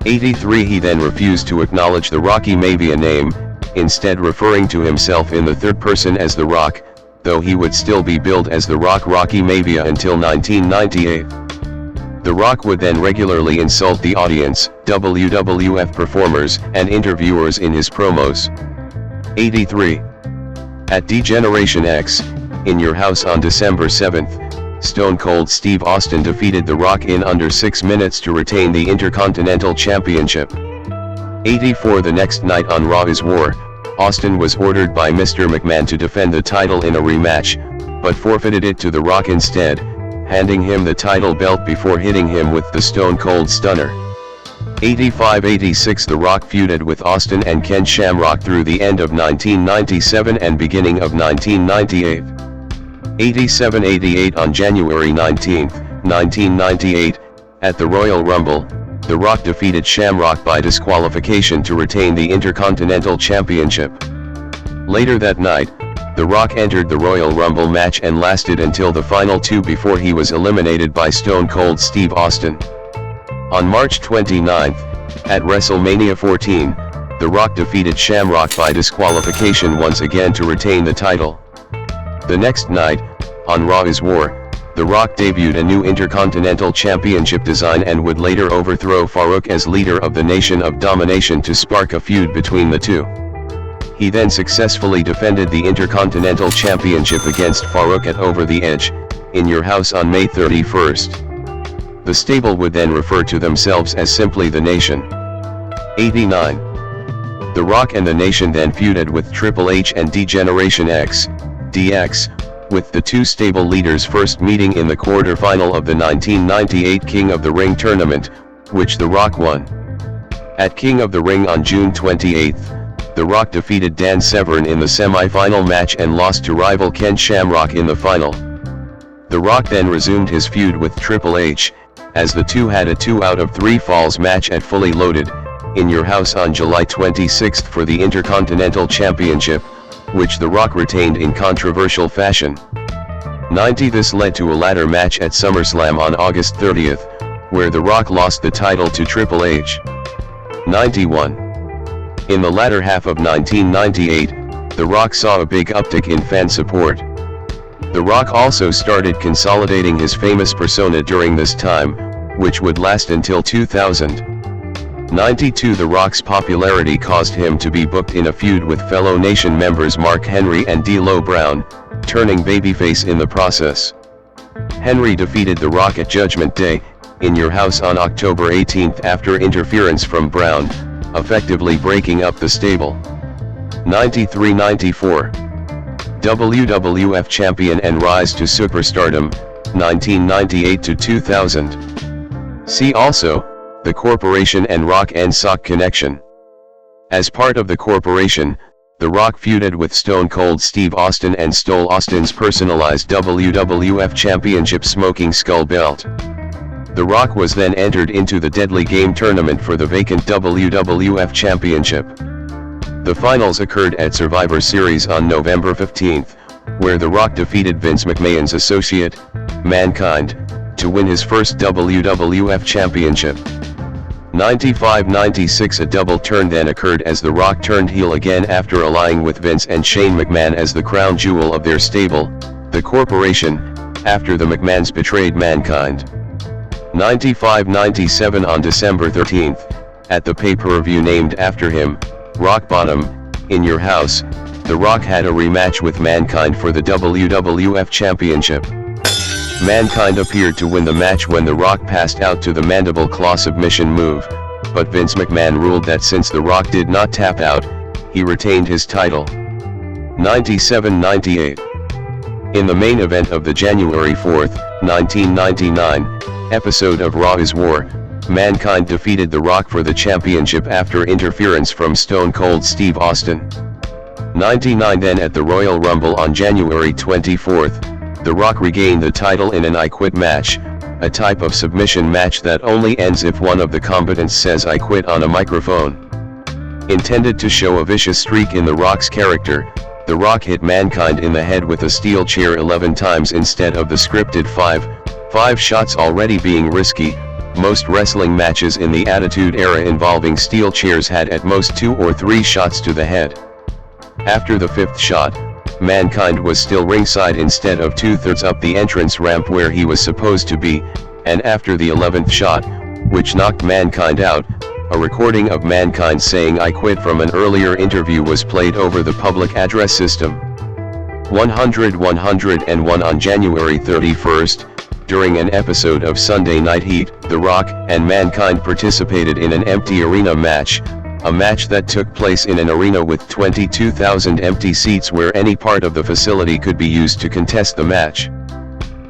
83 He then refused to acknowledge the Rocky Mavia name, instead referring to himself in the third person as The Rock, though he would still be billed as The Rock Rocky Mavia until 1998. The Rock would then regularly insult the audience, WWF performers, and interviewers in his promos. 83. At D-Generation X, In Your House on December 7th, Stone Cold Steve Austin defeated The Rock in under 6 minutes to retain the Intercontinental Championship. 84 The next night on Raw is War, Austin was ordered by Mr. McMahon to defend the title in a rematch, but forfeited it to The Rock instead, handing him the title belt before hitting him with the Stone Cold Stunner. 85-86 The Rock feuded with Austin and Ken Shamrock through the end of 1997 and beginning of 1998. 87-88 On January 19, 1998, at the Royal Rumble, The Rock defeated Shamrock by disqualification to retain the Intercontinental Championship. Later that night, The Rock entered the Royal Rumble match and lasted until the final two before he was eliminated by Stone Cold Steve Austin. On March 29, at WrestleMania 14, The Rock defeated Shamrock by disqualification once again to retain the title. The next night, on Raw is War, The Rock debuted a new Intercontinental Championship design and would later overthrow Farouk as leader of the Nation of Domination to spark a feud between the two. He then successfully defended the Intercontinental Championship against Farouk at Over the Edge, In Your House on May 31st. The stable would then refer to themselves as simply The Nation. 89. The Rock and The Nation then feuded with Triple H and D-Generation X, DX, with the two stable leaders first meeting in the quarter-final of the 1998 King of the Ring tournament, which The Rock won. At King of the Ring on June 28, The Rock defeated Dan Severn in the semi-final match and lost to rival Ken Shamrock in the final. The Rock then resumed his feud with Triple H, as the two had a 2 out of 3 falls match at Fully Loaded, In Your House on July 26 for the Intercontinental Championship, which The Rock retained in controversial fashion. 90 This led to a ladder match at SummerSlam on August 30th, where The Rock lost the title to Triple H. 91. In the latter half of 1998, The Rock saw a big uptick in fan support. The Rock also started consolidating his famous persona during this time, which would last until 2000. 92 The Rock's popularity caused him to be booked in a feud with fellow Nation members Mark Henry and D'Lo Brown, turning babyface in the process. Henry defeated The Rock at Judgment Day, In Your House on October 18 after interference from Brown, effectively breaking up the stable. 93-94. WWF Champion and Rise to Superstardom, 1998 to 2000. See also, The Corporation and Rock and Sock Connection. As part of The Corporation, The Rock feuded with Stone Cold Steve Austin and stole Austin's personalized WWF Championship Smoking Skull belt. The Rock was then entered into the Deadly Game tournament for the vacant WWF Championship. The finals occurred at Survivor Series on November 15, where The Rock defeated Vince McMahon's associate, Mankind, to win his first WWF Championship. 95-96 a double turn then occurred as The Rock turned heel again after allying with Vince and Shane McMahon as the crown jewel of their stable, the Corporation, after the McMahons betrayed Mankind. 95-97 on December 13th, at the pay-per-view named after him, Rock Bottom, In Your House, The Rock had a rematch with Mankind for the WWF Championship. Mankind appeared to win the match when The Rock passed out to the mandible claw submission move, but Vince McMahon ruled that since The Rock did not tap out, he retained his title. 97-98. In the main event of the January 4, 1999, episode of Raw is War, Mankind defeated The Rock for the championship after interference from Stone Cold Steve Austin. 99 Then at the Royal Rumble on January 24, The Rock regained the title in an I Quit match, a type of submission match that only ends if one of the combatants says I quit on a microphone. Intended to show a vicious streak in The Rock's character, The Rock hit Mankind in the head with a steel chair 11 times instead of the scripted 5 shots already being risky. Most wrestling matches in the Attitude Era involving steel chairs had at most 2 or 3 shots to the head. After the 5th shot, Mankind was still ringside instead of 2/3 up the entrance ramp where he was supposed to be, and after the 11th shot, which knocked Mankind out, a recording of Mankind saying I quit from an earlier interview was played over the public address system. 101 on January 31st, during an episode of Sunday Night Heat, The Rock and Mankind participated in an empty arena match, a match that took place in an arena with 22,000 empty seats where any part of the facility could be used to contest the match.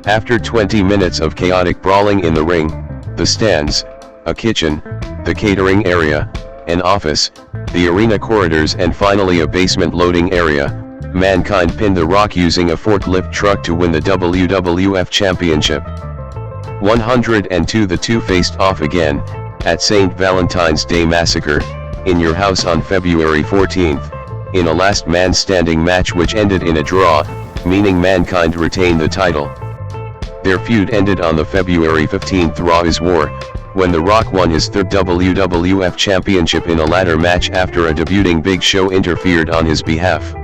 After 20 minutes of chaotic brawling in the ring, the stands, a kitchen, the catering area, an office, the arena corridors and finally a basement loading area, Mankind pinned The Rock using a forklift truck to win the WWF Championship. 102 The two faced off again, at St. Valentine's Day Massacre, In Your House on February 14th, in a last man standing match which ended in a draw, meaning Mankind retained the title. Their feud ended on the February 15th Raw is War, when The Rock won his third WWF Championship in a ladder match after a debuting Big Show interfered on his behalf.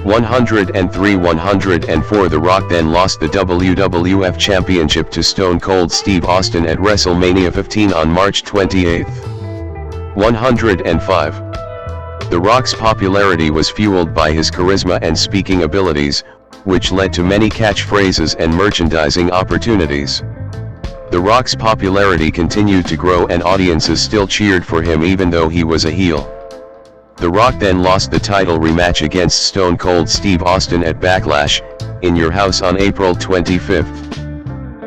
103-104 The Rock then lost the WWF Championship to Stone Cold Steve Austin at WrestleMania 15 on March 28. 105. The Rock's popularity was fueled by his charisma and speaking abilities, which led to many catchphrases and merchandising opportunities. The Rock's popularity continued to grow and audiences still cheered for him even though he was a heel. The Rock then lost the title rematch against Stone Cold Steve Austin at Backlash, In Your House on April 25.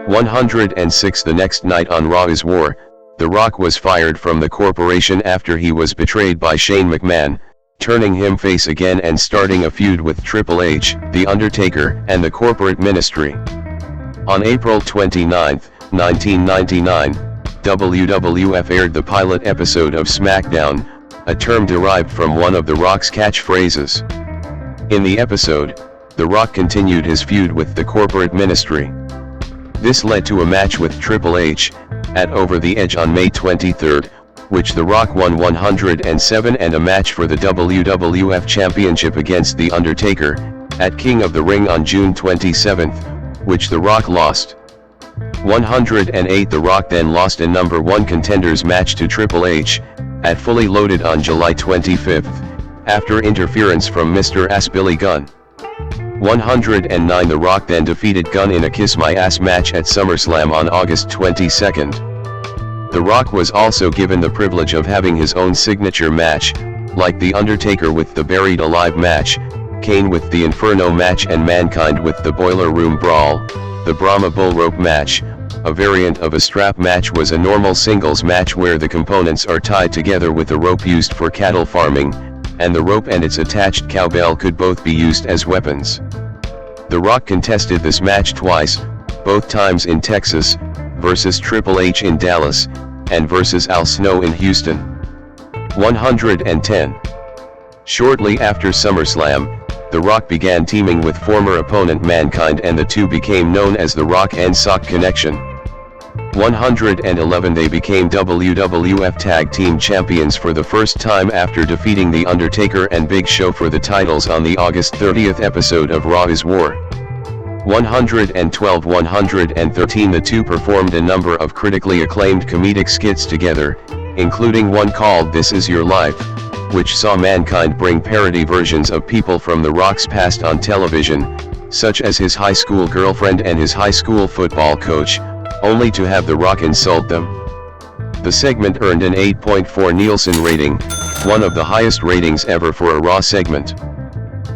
106 The next night on Raw is War, The Rock was fired from the corporation after he was betrayed by Shane McMahon, turning him face again and starting a feud with Triple H, The Undertaker, and the corporate ministry. On April 29, 1999, WWF aired the pilot episode of SmackDown, a term derived from one of The Rock's catchphrases. In the episode, The Rock continued his feud with the corporate ministry. This led to a match with Triple H, at Over the Edge on May 23, which The Rock won 107 and a match for the WWF Championship against The Undertaker, at King of the Ring on June 27, which The Rock lost. 108 The Rock then lost a number 1 contenders match to Triple H, at Fully Loaded on July 25, after interference from Mr. Ass Billy Gunn. 109 The Rock then defeated Gunn in a Kiss My Ass match at SummerSlam on August 22. The Rock was also given the privilege of having his own signature match, like The Undertaker with the Buried Alive match, Kane with the Inferno match and Mankind with the Boiler Room Brawl. The Brahma Bull Rope match, a variant of a strap match, was a normal singles match where the components are tied together with a rope used for cattle farming, and the rope and its attached cowbell could both be used as weapons. The Rock contested this match twice, both times in Texas, versus Triple H in Dallas, and versus Al Snow in Houston. 110. Shortly after SummerSlam, The The Rock began teaming with former opponent Mankind, and the two became known as the Rock and Sock Connection. 111 They became WWF Tag Team Champions for the first time after defeating The Undertaker and Big Show for the titles on the August 30th episode of Raw is War. 112-113 The two performed a number of critically acclaimed comedic skits together, including one called This Is Your Life, which saw Mankind bring parody versions of people from The Rock's past on television, such as his high school girlfriend and his high school football coach, only to have The Rock insult them. The segment earned an 8.4 Nielsen rating, one of the highest ratings ever for a Raw segment.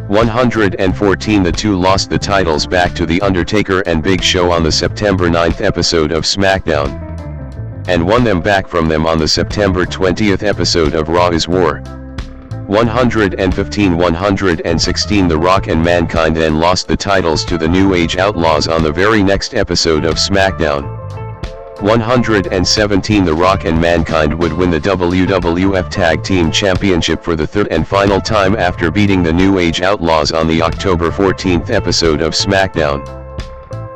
114 The two lost the titles back to The Undertaker and Big Show on the September 9th episode of SmackDown, and won them back from them on the September 20th episode of Raw is War. 115-116 The Rock and Mankind then lost the titles to the New Age Outlaws on the very next episode of SmackDown. 117 The Rock and Mankind would win the WWF Tag Team Championship for the third and final time after beating the New Age Outlaws on the October 14th episode of SmackDown,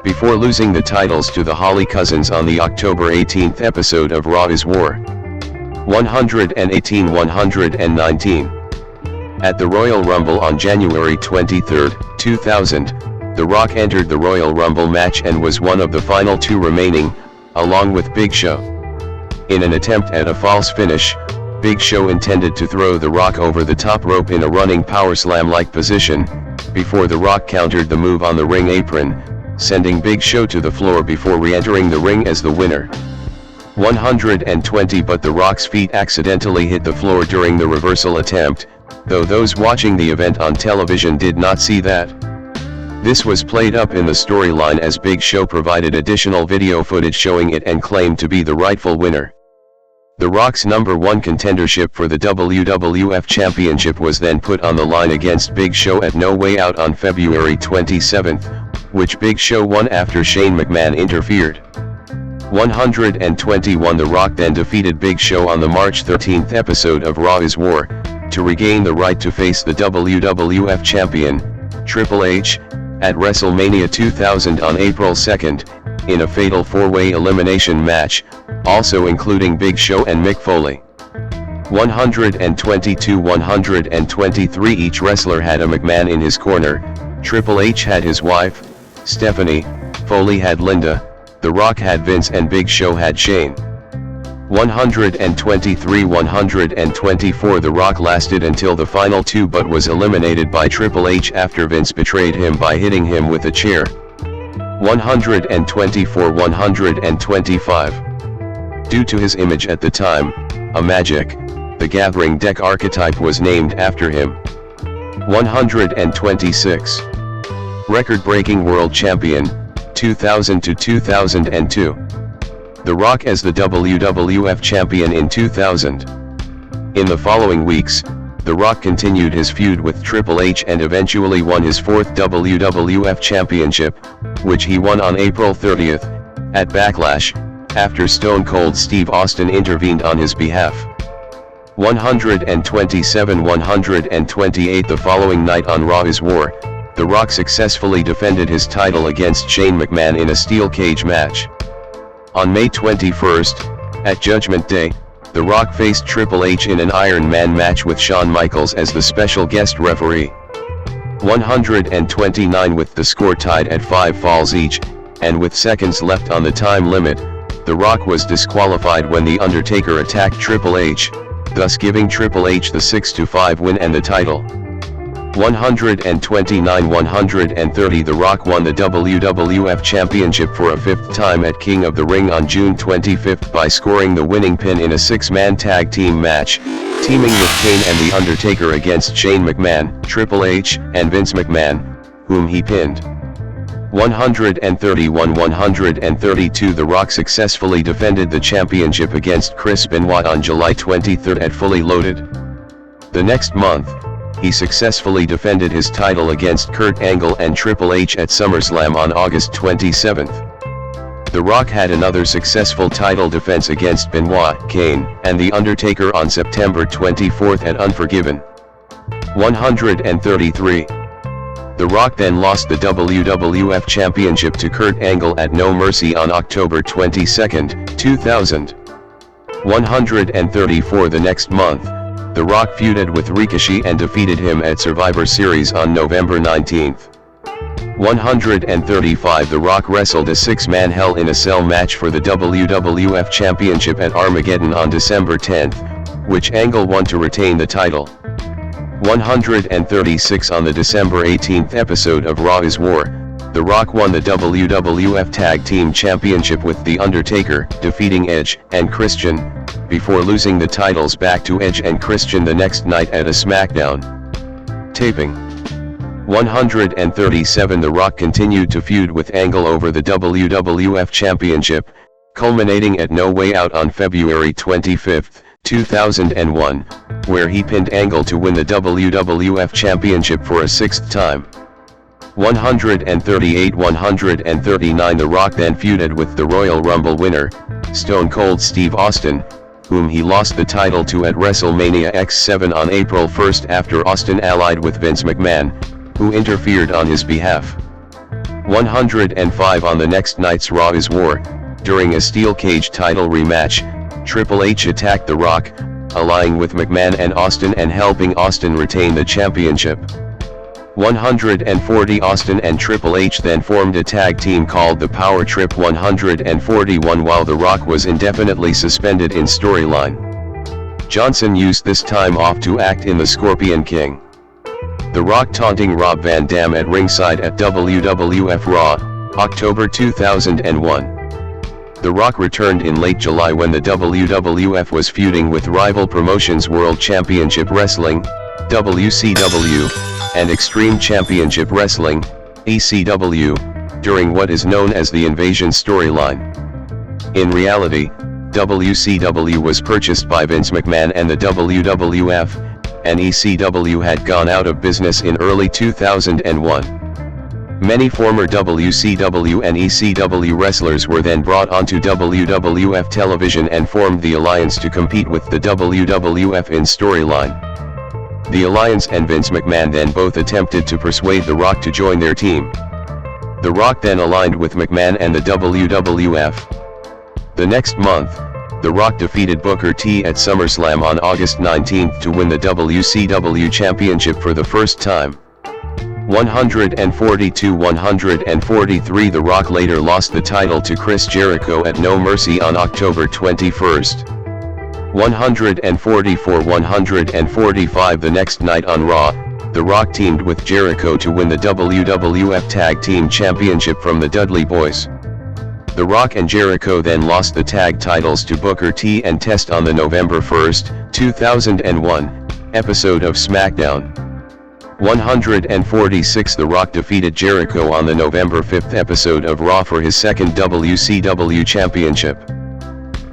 before losing the titles to the Holly Cousins on the October 18th episode of Raw is War. 118-119 At the Royal Rumble on January 23, 2000, The Rock entered the Royal Rumble match and was one of the final two remaining, along with Big Show. In an attempt at a false finish, Big Show intended to throw The Rock over the top rope in a running powerslam-like position, before The Rock countered the move on the ring apron, sending Big Show to the floor before re-entering the ring as the winner. 120 But The Rock's feet accidentally hit the floor during the reversal attempt, though those watching the event on television did not see that. This was played up in the storyline as Big Show provided additional video footage showing it and claimed to be the rightful winner. The Rock's #1 contendership for the WWF Championship was then put on the line against Big Show at No Way Out on February 27, which Big Show won after Shane McMahon interfered. 121 The Rock then defeated Big Show on the March 13th episode of Raw is War, to regain the right to face the WWF Champion, Triple H, at WrestleMania 2000 on April 2nd, in a fatal four-way elimination match, also including Big Show and Mick Foley. 122-123 Each wrestler had a McMahon in his corner. Triple H had his wife, Stephanie, Foley had Linda, The Rock had Vince, and Big Show had Shane. 123-124 The Rock lasted until the final two but was eliminated by Triple H after Vince betrayed him by hitting him with a chair. 124-125 Due to his image at the time, a Magic, the Gathering deck archetype was named after him. 126 Record-breaking World Champion, 2000 to 2002. The Rock as the WWF Champion in 2000. In the following weeks, The Rock continued his feud with Triple H and eventually won his fourth WWF Championship, which he won on April 30th, at Backlash, after Stone Cold Steve Austin intervened on his behalf. 127-128 The following night on Raw is War, The Rock successfully defended his title against Shane McMahon in a steel cage match. On May 21st, at Judgment Day, The Rock faced Triple H in an Iron Man match with Shawn Michaels as the special guest referee. 129 With the score tied at 5 falls each, and with seconds left on the time limit, The Rock was disqualified when The Undertaker attacked Triple H, thus giving Triple H the 6-5 win and the title. 129-130 The Rock won the WWF Championship for a fifth time at King of the Ring on June 25 by scoring the winning pin in a six-man tag team match, teaming with Kane and The Undertaker against Shane McMahon, Triple H, and Vince McMahon, whom he pinned. 131-132 The Rock successfully defended the championship against Chris Benoit on July 23 at Fully Loaded. The next month, he successfully defended his title against Kurt Angle and Triple H at SummerSlam on August 27. The Rock had another successful title defense against Benoit, Kane, and The Undertaker on September 24 at Unforgiven. 133. The Rock then lost the WWF Championship to Kurt Angle at No Mercy on October 22, 2000. 134 The next month, The Rock feuded with Ricochet and defeated him at Survivor Series on November 19. 135 The Rock wrestled a six-man Hell in a Cell match for the WWF Championship at Armageddon on December 10, which Angle won to retain the title. 136 On the December 18 episode of Raw is War, The Rock won the WWF Tag Team Championship with The Undertaker, defeating Edge and Christian, before losing the titles back to Edge and Christian the next night at a SmackDown taping. 137 The Rock continued to feud with Angle over the WWF Championship, culminating at No Way Out on February 25, 2001, where he pinned Angle to win the WWF Championship for a sixth time. 138-139 The Rock then feuded with the Royal Rumble winner, Stone Cold Steve Austin, whom he lost the title to at WrestleMania X7 on April 1 after Austin allied with Vince McMahon, who interfered on his behalf. 105 On the next night's Raw is War, during a steel cage title rematch, Triple H attacked The Rock, allying with McMahon and Austin and helping Austin retain the championship. 140 Austin and Triple H then formed a tag team called the Power Trip. 141 While The Rock was indefinitely suspended in storyline, Johnson used this time off to act in The Scorpion King. The Rock taunting Rob Van Dam at ringside at WWF Raw, October 2001. The Rock returned in late July when the WWF was feuding with rival promotions World Championship Wrestling, WCW, and Extreme Championship Wrestling, ECW, during what is known as the Invasion storyline. In reality, WCW was purchased by Vince McMahon and the WWF, and ECW had gone out of business in early 2001. Many former WCW and ECW wrestlers were then brought onto WWF television and formed the Alliance to compete with the WWF in storyline. The Alliance and Vince McMahon then both attempted to persuade The Rock to join their team. The Rock then aligned with McMahon and the WWF. The next month, The Rock defeated Booker T at SummerSlam on August 19 to win the WCW Championship for the first time. 142-143 The Rock later lost the title to Chris Jericho at No Mercy on October 21. 144-145 The next night on Raw, The Rock teamed with Jericho to win the WWF Tag Team Championship from the Dudley Boyz. The Rock and Jericho then lost the tag titles to Booker T and Test on the November 1, 2001, episode of SmackDown. 146 The Rock defeated Jericho on the November 5 episode of Raw for his second WCW Championship.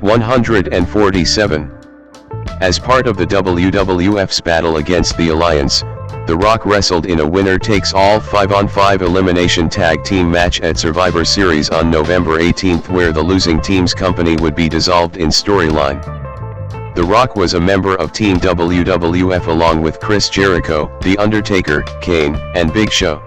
147. As part of the WWF's battle against the Alliance, The Rock wrestled in a winner-takes-all 5-on-5 elimination tag team match at Survivor Series on November 18 where the losing team's company would be dissolved in storyline. The Rock was a member of Team WWF along with Chris Jericho, The Undertaker, Kane, and Big Show.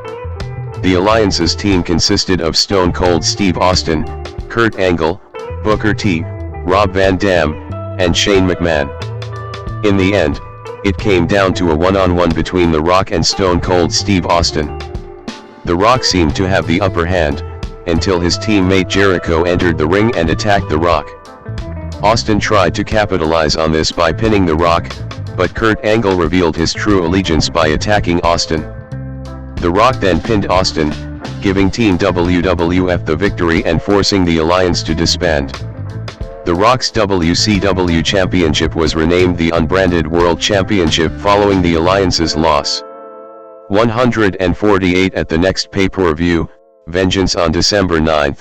The Alliance's team consisted of Stone Cold Steve Austin, Kurt Angle, Booker T, Rob Van Dam, and Shane McMahon. In the end, it came down to a one-on-one between The Rock and Stone Cold Steve Austin. The Rock seemed to have the upper hand, until his teammate Jericho entered the ring and attacked The Rock. Austin tried to capitalize on this by pinning The Rock, but Kurt Angle revealed his true allegiance by attacking Austin. The Rock then pinned Austin, giving Team WWF the victory and forcing the Alliance to disband. The Rock's WCW Championship was renamed the Unbranded World Championship following the Alliance's loss. 148 At the next pay-per-view, Vengeance on December 9,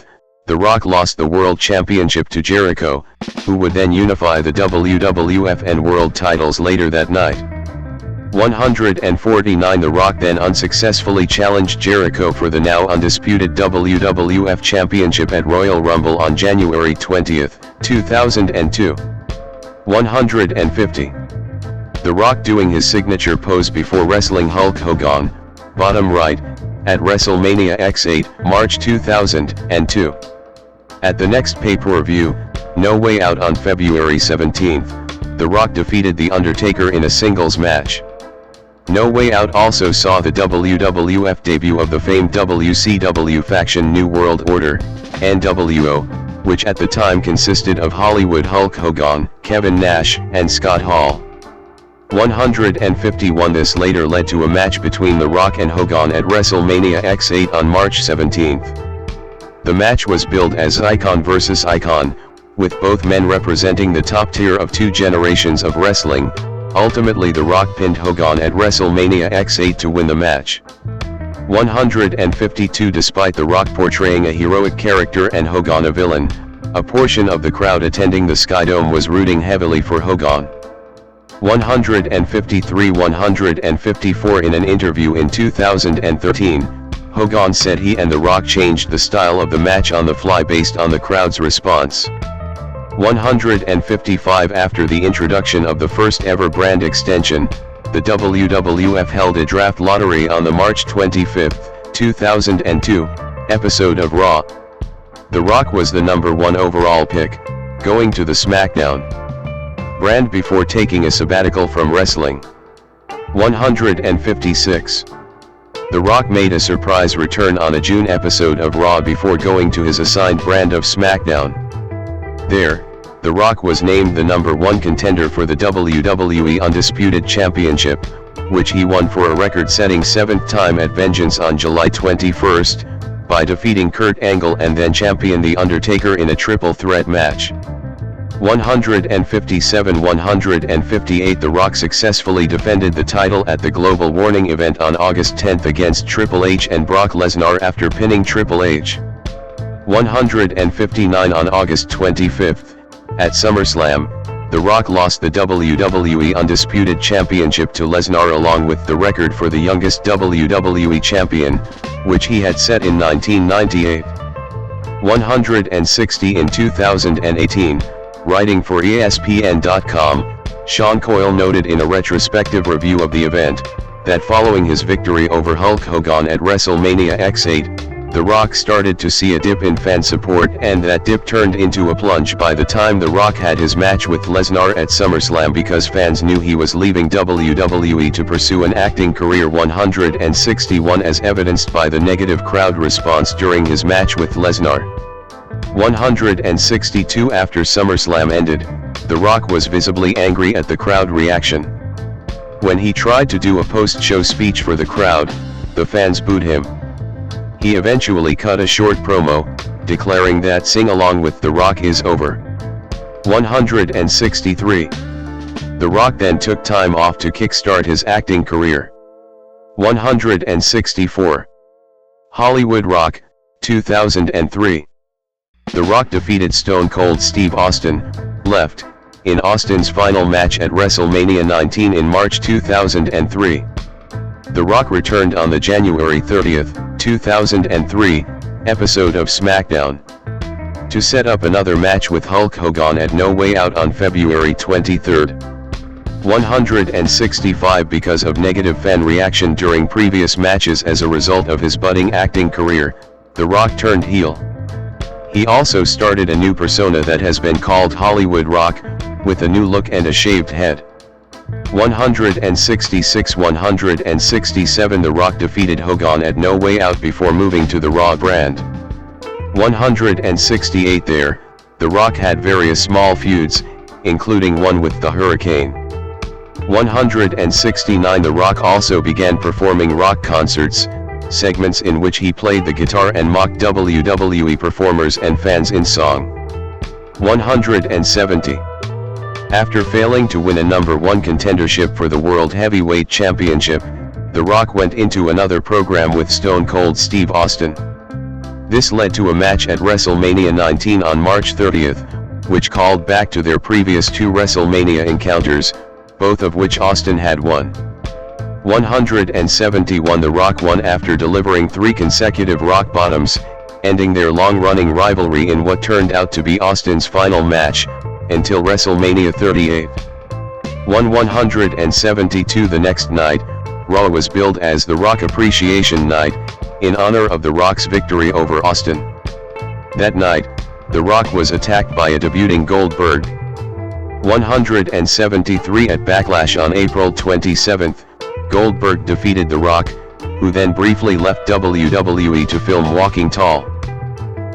The Rock lost the World Championship to Jericho, who would then unify the WWF and World titles later that night. 149 The Rock then unsuccessfully challenged Jericho for the now undisputed WWF Championship at Royal Rumble on January 20, 2002. 150. The Rock doing his signature pose before wrestling Hulk Hogan, bottom right, at WrestleMania X8, March 2002. At the next pay-per-view, No Way Out on February 17th, The Rock defeated The Undertaker in a singles match. No Way Out also saw the WWF debut of the famed WCW faction New World Order, NWO, which at the time consisted of Hollywood Hulk Hogan, Kevin Nash, and Scott Hall. 151. This later led to a match between The Rock and Hogan at WrestleMania X8 on March 17th. The match was billed as Icon vs. Icon, with both men representing the top tier of two generations of wrestling. Ultimately, The Rock pinned Hogan at WrestleMania X8 to win the match. 152. Despite The Rock portraying a heroic character and Hogan a villain, a portion of the crowd attending the Skydome was rooting heavily for Hogan. 153. 154. In an interview in 2013, Hogan said he and The Rock changed the style of the match on the fly based on the crowd's response. 155. After the introduction of the first ever brand extension, the WWF held a draft lottery on the March 25, 2002, episode of Raw. The Rock was the #1 overall pick, going to the SmackDown brand before taking a sabbatical from wrestling. 156. The Rock made a surprise return on a June episode of Raw before going to his assigned brand of SmackDown. There, The Rock was named the #1 contender for the WWE Undisputed Championship, which he won for a record-setting 7th time at Vengeance on July 21, by defeating Kurt Angle and then champion The Undertaker in a triple threat match. 157. 158. The Rock successfully defended the title at the Global Warning event on August 10 against Triple H and Brock Lesnar after pinning Triple H. 159. On August 25, at SummerSlam, The Rock lost the WWE Undisputed Championship to Lesnar along with the record for the youngest WWE champion, which he had set in 1998. 160. In 2018, writing for ESPN.com, Sean Coyle noted in a retrospective review of the event, that following his victory over Hulk Hogan at WrestleMania X8, The Rock started to see a dip in fan support, and that dip turned into a plunge by the time The Rock had his match with Lesnar at SummerSlam because fans knew he was leaving WWE to pursue an acting career. 161. As evidenced by the negative crowd response during his match with Lesnar. 162. After SummerSlam ended, The Rock was visibly angry at the crowd reaction. When he tried to do a post-show speech for the crowd, the fans booed him. He eventually cut a short promo, declaring that Sing Along with The Rock is over. 163. The Rock then took time off to kickstart his acting career. 164. Hollywood Rock, 2003. The Rock defeated Stone Cold Steve Austin, left, in Austin's final match at WrestleMania 19 in March 2003. The Rock returned on the January 30, 2003, episode of SmackDown, to set up another match with Hulk Hogan at No Way Out on February 23. 165. Because of negative fan reaction during previous matches as a result of his budding acting career, The Rock turned heel. He also started a new persona that has been called Hollywood Rock, with a new look and a shaved head. 166. 167. The Rock defeated Hogan at No Way Out before moving to the Raw brand. 168. There, The Rock had various small feuds, including one with the Hurricane. 169. The Rock also began performing rock concerts, segments in which he played the guitar and mocked WWE performers and fans in song. 170. After failing to win a #1 contendership for the World Heavyweight Championship, The Rock went into another program with Stone Cold Steve Austin. This led to a match at WrestleMania 19 on March 30, which called back to their previous two WrestleMania encounters, both of which Austin had won. 171. The Rock won after delivering 3 consecutive rock bottoms, ending their long-running rivalry in what turned out to be Austin's final match, until WrestleMania 38. 172. The next night, Raw was billed as the Rock Appreciation Night, in honor of The Rock's victory over Austin. That night, The Rock was attacked by a debuting Goldberg. 173 at Backlash on April 27, Goldberg defeated The Rock, who then briefly left WWE to film Walking Tall.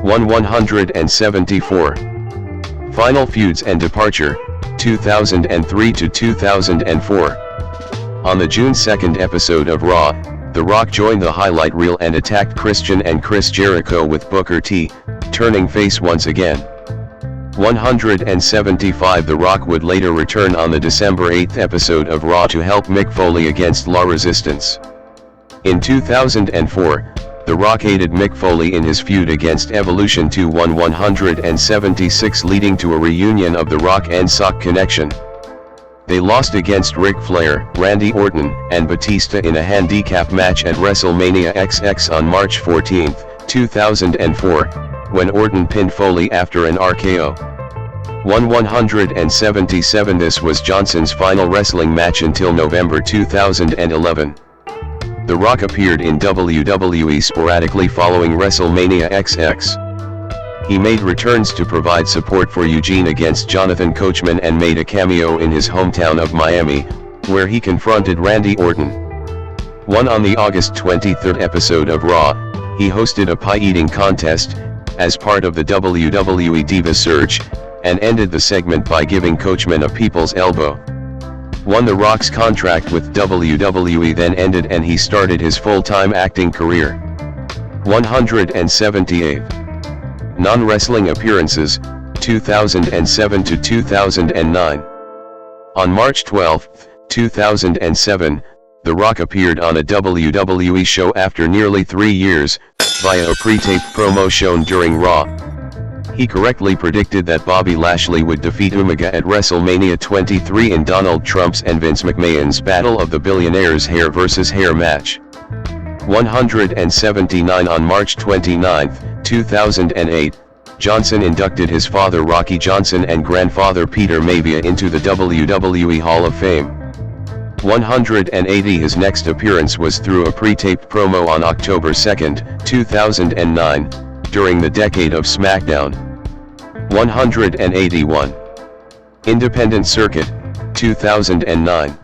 174. Final feuds and departure, 2003 to 2004. On the June 2nd episode of Raw, The Rock joined the highlight reel and attacked Christian and Chris Jericho with Booker T, turning face once again. 175. The Rock would later return on the December 8th episode of Raw to help Mick Foley against La Resistance. In 2004, The Rock aided Mick Foley in his feud against Evolution 176, leading to a reunion of The Rock and Sock Connection. They lost against Ric Flair, Randy Orton, and Batista in a handicap match at WrestleMania XX on March 14, 2004, when Orton pinned Foley after an RKO. 177. This was Johnson's final wrestling match until November 2011. The Rock appeared in WWE sporadically following WrestleMania XX. He made returns to provide support for Eugene against Jonathan Coachman and made a cameo in his hometown of Miami, where he confronted Randy Orton. On the August 23rd episode of Raw, he hosted a pie-eating contest, as part of the WWE Diva Search, and ended the segment by giving Coachman a people's elbow. The Rock's contract with WWE then ended and he started his full-time acting career. 178. Non-wrestling appearances, 2007 to 2009. On March 12, 2007, The Rock appeared on a WWE show after nearly 3 years, via a pre-taped promo shown during Raw. He correctly predicted that Bobby Lashley would defeat Umaga at WrestleMania 23 in Donald Trump's and Vince McMahon's Battle of the Billionaires hair versus hair match. 179. On March 29, 2008, Johnson inducted his father Rocky Johnson and grandfather Peter Maivia into the WWE Hall of Fame. 180. His next appearance was through a pre-taped promo on October 2, 2009, during the Decade of SmackDown. 181. Independent Circuit, 2009.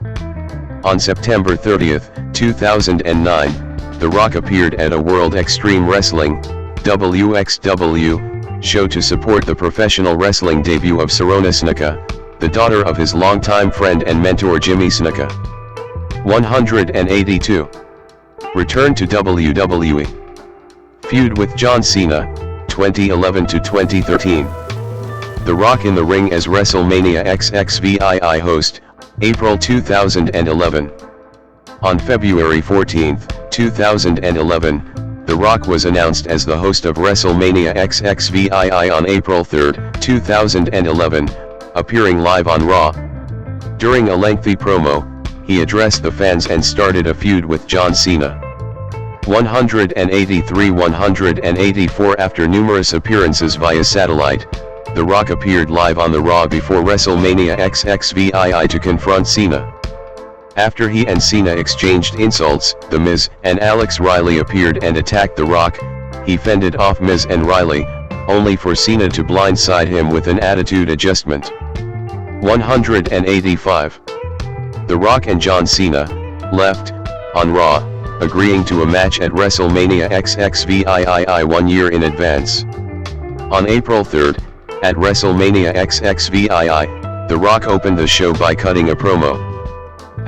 On September 30, 2009, The Rock appeared at a World Extreme Wrestling, WXW, show to support the professional wrestling debut of Sarona Snuka, the daughter of his longtime friend and mentor Jimmy Snuka. 182. Return to WWE. Feud with John Cena, 2011 to 2013. The Rock in the ring as WrestleMania XXVII host, April 2011. On February 14, 2011, The Rock was announced as the host of WrestleMania XXVII on April 3, 2011, appearing live on Raw. During a lengthy promo, he addressed the fans and started a feud with John Cena. 183. 184. After numerous appearances via satellite, The Rock appeared live on the Raw before WrestleMania XXVII to confront Cena. After he and Cena exchanged insults, The Miz and Alex Riley appeared and attacked The Rock. He fended off Miz and Riley, only for Cena to blindside him with an attitude adjustment. 185. The Rock and John Cena left on Raw, agreeing to a match at WrestleMania XXVII 1 year in advance. On April 3, at WrestleMania XXVII, The Rock opened the show by cutting a promo.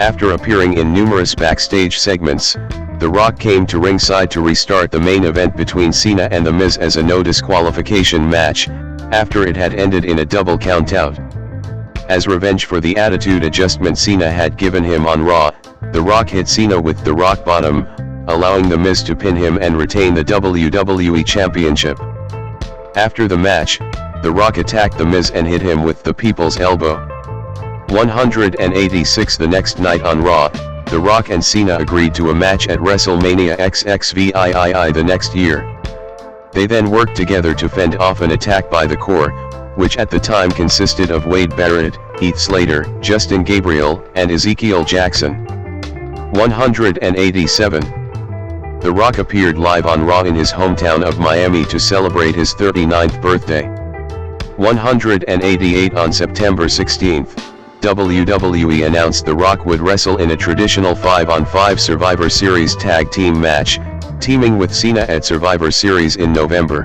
After appearing in numerous backstage segments, The Rock came to ringside to restart the main event between Cena and The Miz as a no disqualification match, after it had ended in a double countout. As revenge for the attitude adjustment Cena had given him on Raw, The Rock hit Cena with the Rock Bottom, allowing The Miz to pin him and retain the WWE Championship. After the match, The Rock attacked The Miz and hit him with the People's Elbow. 186. The next night on Raw, The Rock and Cena agreed to a match at WrestleMania XXVII the next year. They then worked together to fend off an attack by the Core, which at the time consisted of Wade Barrett, Heath Slater, Justin Gabriel, and Ezekiel Jackson. 187. The Rock appeared live on Raw in his hometown of Miami to celebrate his 39th birthday. 188 On September 16, WWE announced The Rock would wrestle in a traditional 5-on-5 Survivor Series tag team match, teaming with Cena at Survivor Series in November.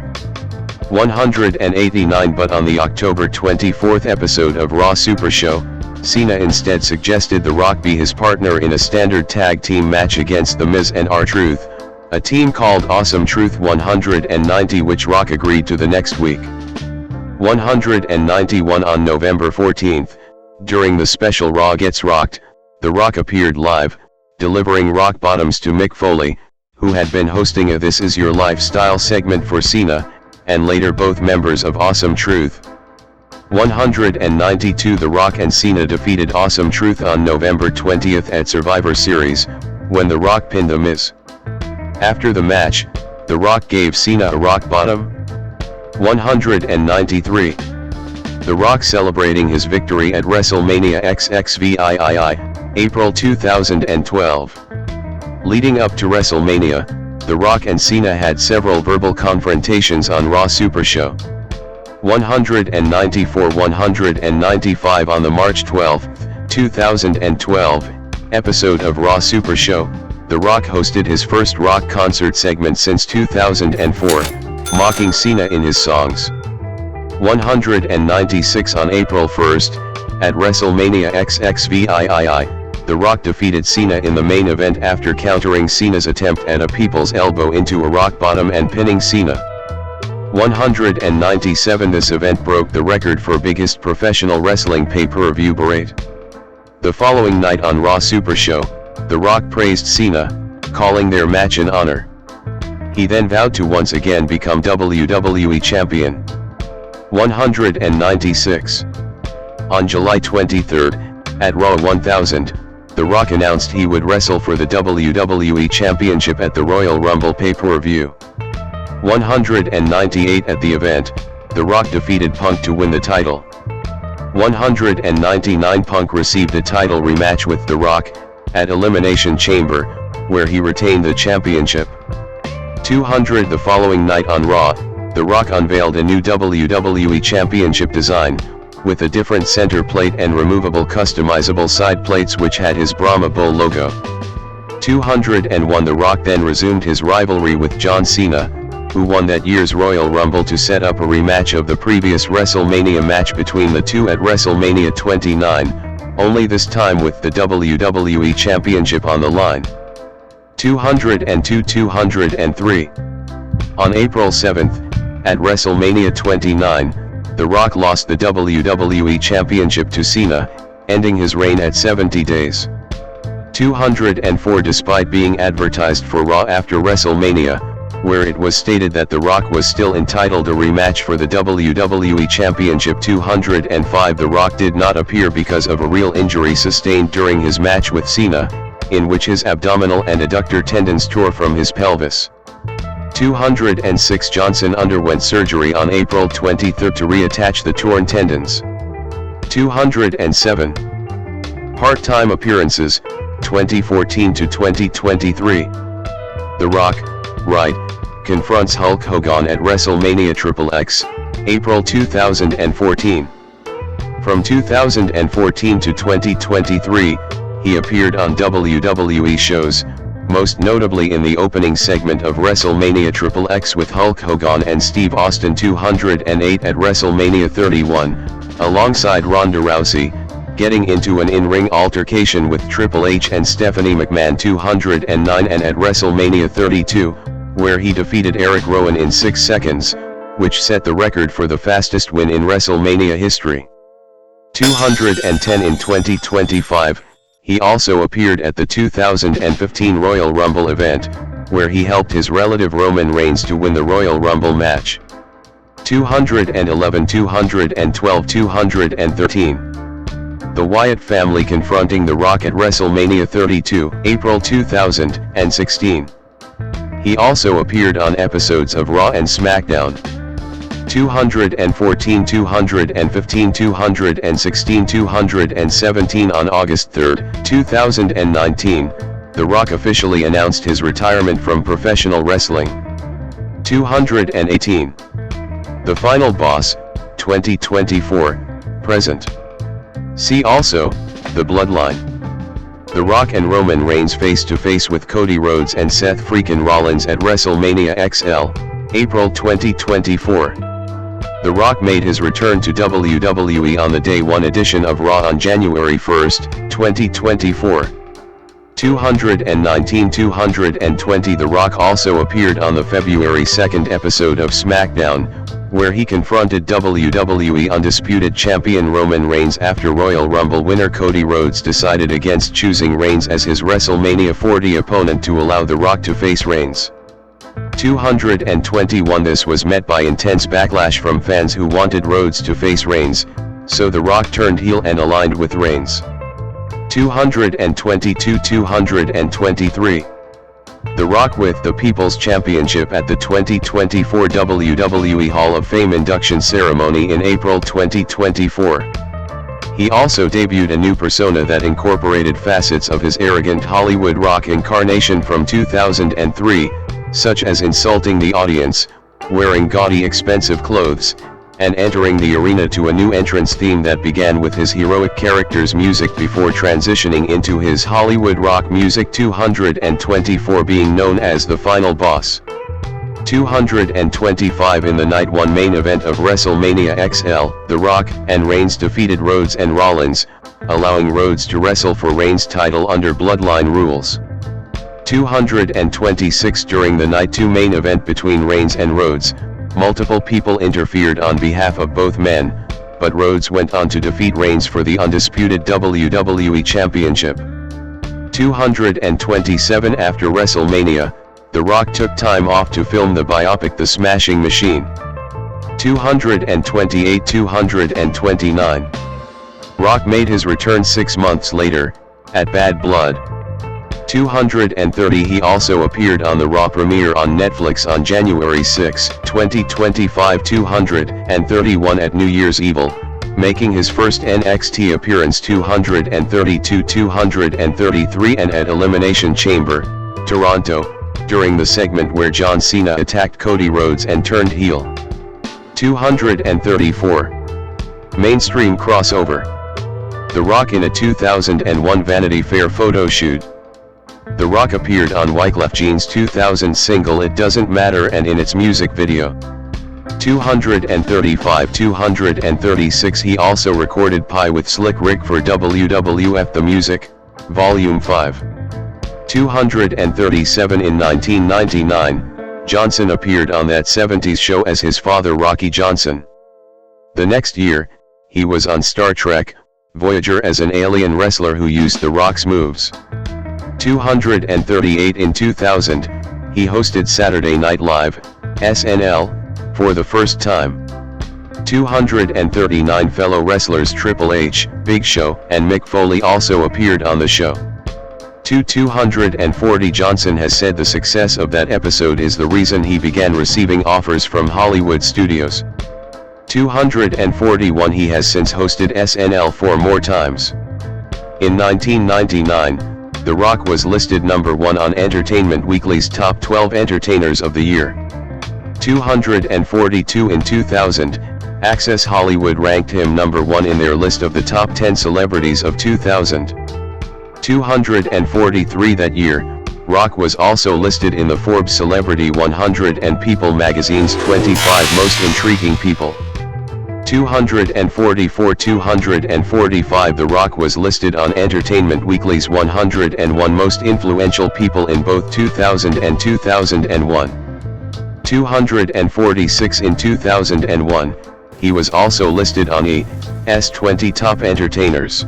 189 But on the October 24 episode of Raw Super Show, Cena instead suggested The Rock be his partner in a standard tag team match against The Miz and R-Truth, a team called Awesome Truth. 190 which Rock agreed to the next week. 191 On November 14, during the special Raw Gets Rocked, The Rock appeared live, delivering rock bottoms to Mick Foley, who had been hosting a This Is Your Lifestyle segment for Cena, and later both members of Awesome Truth. 192 The Rock and Cena defeated Awesome Truth on November 20 at Survivor Series, when The Rock pinned The Miz. After the match, The Rock gave Cena a rock bottom. 193. The Rock celebrating his victory at WrestleMania XXVIII, April 2012. Leading up to WrestleMania, The Rock and Cena had several verbal confrontations on Raw Super Show. 194 195 On the March 12, 2012, episode of Raw Super Show, The Rock hosted his first rock concert segment since 2004, mocking Cena in his songs. 196 On April 1, at WrestleMania XXVIII, The Rock defeated Cena in the main event after countering Cena's attempt at a people's elbow into a rock bottom and pinning Cena. 197 This event broke the record for biggest professional wrestling pay-per-view parade. The following night on Raw Super Show, The Rock praised Cena, calling their match an honor. He then vowed to once again become WWE Champion. 196. On July 23, at Raw 1000, The Rock announced he would wrestle for the WWE Championship at the Royal Rumble pay-per-view. 198 At the event, The Rock defeated Punk to win the title. 199 Punk received a title rematch with The Rock, at Elimination Chamber, where he retained the championship. 200 The following night on Raw, The Rock unveiled a new WWE Championship design, with a different center plate and removable customizable side plates which had his Brahma Bull logo. 201 The Rock then resumed his rivalry with John Cena, who won that year's Royal Rumble to set up a rematch of the previous WrestleMania match between the two at WrestleMania 29, only this time with the WWE Championship on the line. 202 203. On April 7, at WrestleMania 29, The Rock lost the WWE Championship to Cena, ending his reign at 70 days. 204 Despite being advertised for Raw after WrestleMania, where it was stated that The Rock was still entitled a rematch for the WWE Championship. 205 The Rock did not appear because of a real injury sustained during his match with Cena, in which his abdominal and adductor tendons tore from his pelvis. 206 Johnson underwent surgery on April 23 to reattach the torn tendons. 207 Part-time appearances, 2014 to 2023. The Rock, right, confronts Hulk Hogan at WrestleMania XXX, April 2014. From 2014 to 2023, he appeared on WWE shows, most notably in the opening segment of WrestleMania XXX with Hulk Hogan and Steve Austin. 208 At WrestleMania 31, alongside Ronda Rousey, getting into an in-ring altercation with Triple H and Stephanie McMahon. 209 And at WrestleMania 32, where he defeated Eric Rowan in 6 seconds, which set the record for the fastest win in WrestleMania history. 210 In 2025, he also appeared at the 2015 Royal Rumble event, where he helped his relative Roman Reigns to win the Royal Rumble match. 211 212 213. The Wyatt family confronting The Rock at WrestleMania 32, April 2016. He also appeared on episodes of Raw and SmackDown. 214 215 216 217 On August 3, 2019, The Rock officially announced his retirement from professional wrestling. 218. The Final Boss, 2024, present. See also, The Bloodline. The Rock and Roman Reigns face-to-face with Cody Rhodes and Seth freakin' Rollins at WrestleMania XL, April 2024. The Rock made his return to WWE on the Day 1 edition of Raw on January 1, 2024. 219-220. The Rock also appeared on the February 2 episode of SmackDown, where he confronted WWE Undisputed Champion Roman Reigns after Royal Rumble winner Cody Rhodes decided against choosing Reigns as his WrestleMania 40 opponent to allow The Rock to face Reigns. 221. This was met by intense backlash from fans who wanted Rhodes to face Reigns, so The Rock turned heel and aligned with Reigns. 222-223. The Rock with the People's Championship at the 2024 WWE Hall of Fame induction ceremony in April 2024. He also debuted a new persona that incorporated facets of his arrogant Hollywood Rock incarnation from 2003, such as insulting the audience, wearing gaudy expensive clothes, and entering the arena to a new entrance theme that began with his heroic character's music before transitioning into his Hollywood rock music. 224. Being known as the Final Boss. 225. In the Night 1 main event of WrestleMania XL, The Rock and Reigns defeated Rhodes and Rollins, allowing Rhodes to wrestle for Reigns' title under Bloodline rules. 226. During the Night 2 main event between Reigns and Rhodes, multiple people interfered on behalf of both men, but Rhodes went on to defeat Reigns for the undisputed WWE Championship. 227. After WrestleMania, The Rock took time off to film the biopic The Smashing Machine. 228-229. Rock made his return 6 months later, at Bad Blood. 230. He also appeared on the Raw premiere on Netflix on January 6, 2025. 231. At New Year's Evil, making his first NXT appearance. 232-233. And at Elimination Chamber, Toronto, during the segment where John Cena attacked Cody Rhodes and turned heel. 234. Mainstream crossover. The Rock in a 2001 Vanity Fair photo shoot. The Rock appeared on Wyclef Jean's 2000 single It Doesn't Matter and in its music video. 235-236. He also recorded Pie with Slick Rick for WWF The Music, Volume 5. 237. In 1999, Johnson appeared on That 70s Show as his father Rocky Johnson. The next year, he was on Star Trek, Voyager as an alien wrestler who used The Rock's moves. 238. In 2000, he hosted Saturday Night Live, SNL, for the first time. 239. Fellow wrestlers Triple H, Big Show, and Mick Foley also appeared on the show. 240. Johnson has said the success of that episode is the reason he began receiving offers from Hollywood studios. 241. He has since hosted SNL 4 more times. In 1999, The Rock was listed number 1 on Entertainment Weekly's Top 12 Entertainers of the Year. 242. In 2000, Access Hollywood ranked him number 1 in their list of the top 10 celebrities of 2000. 243. That year, Rock was also listed in the Forbes Celebrity 100 and People magazine's 25 Most Intriguing People. 244. 245. The Rock was listed on Entertainment Weekly's 101 Most Influential People in both 2000 and 2001. 246. In 2001, he was also listed on E!'s 20 Top Entertainers.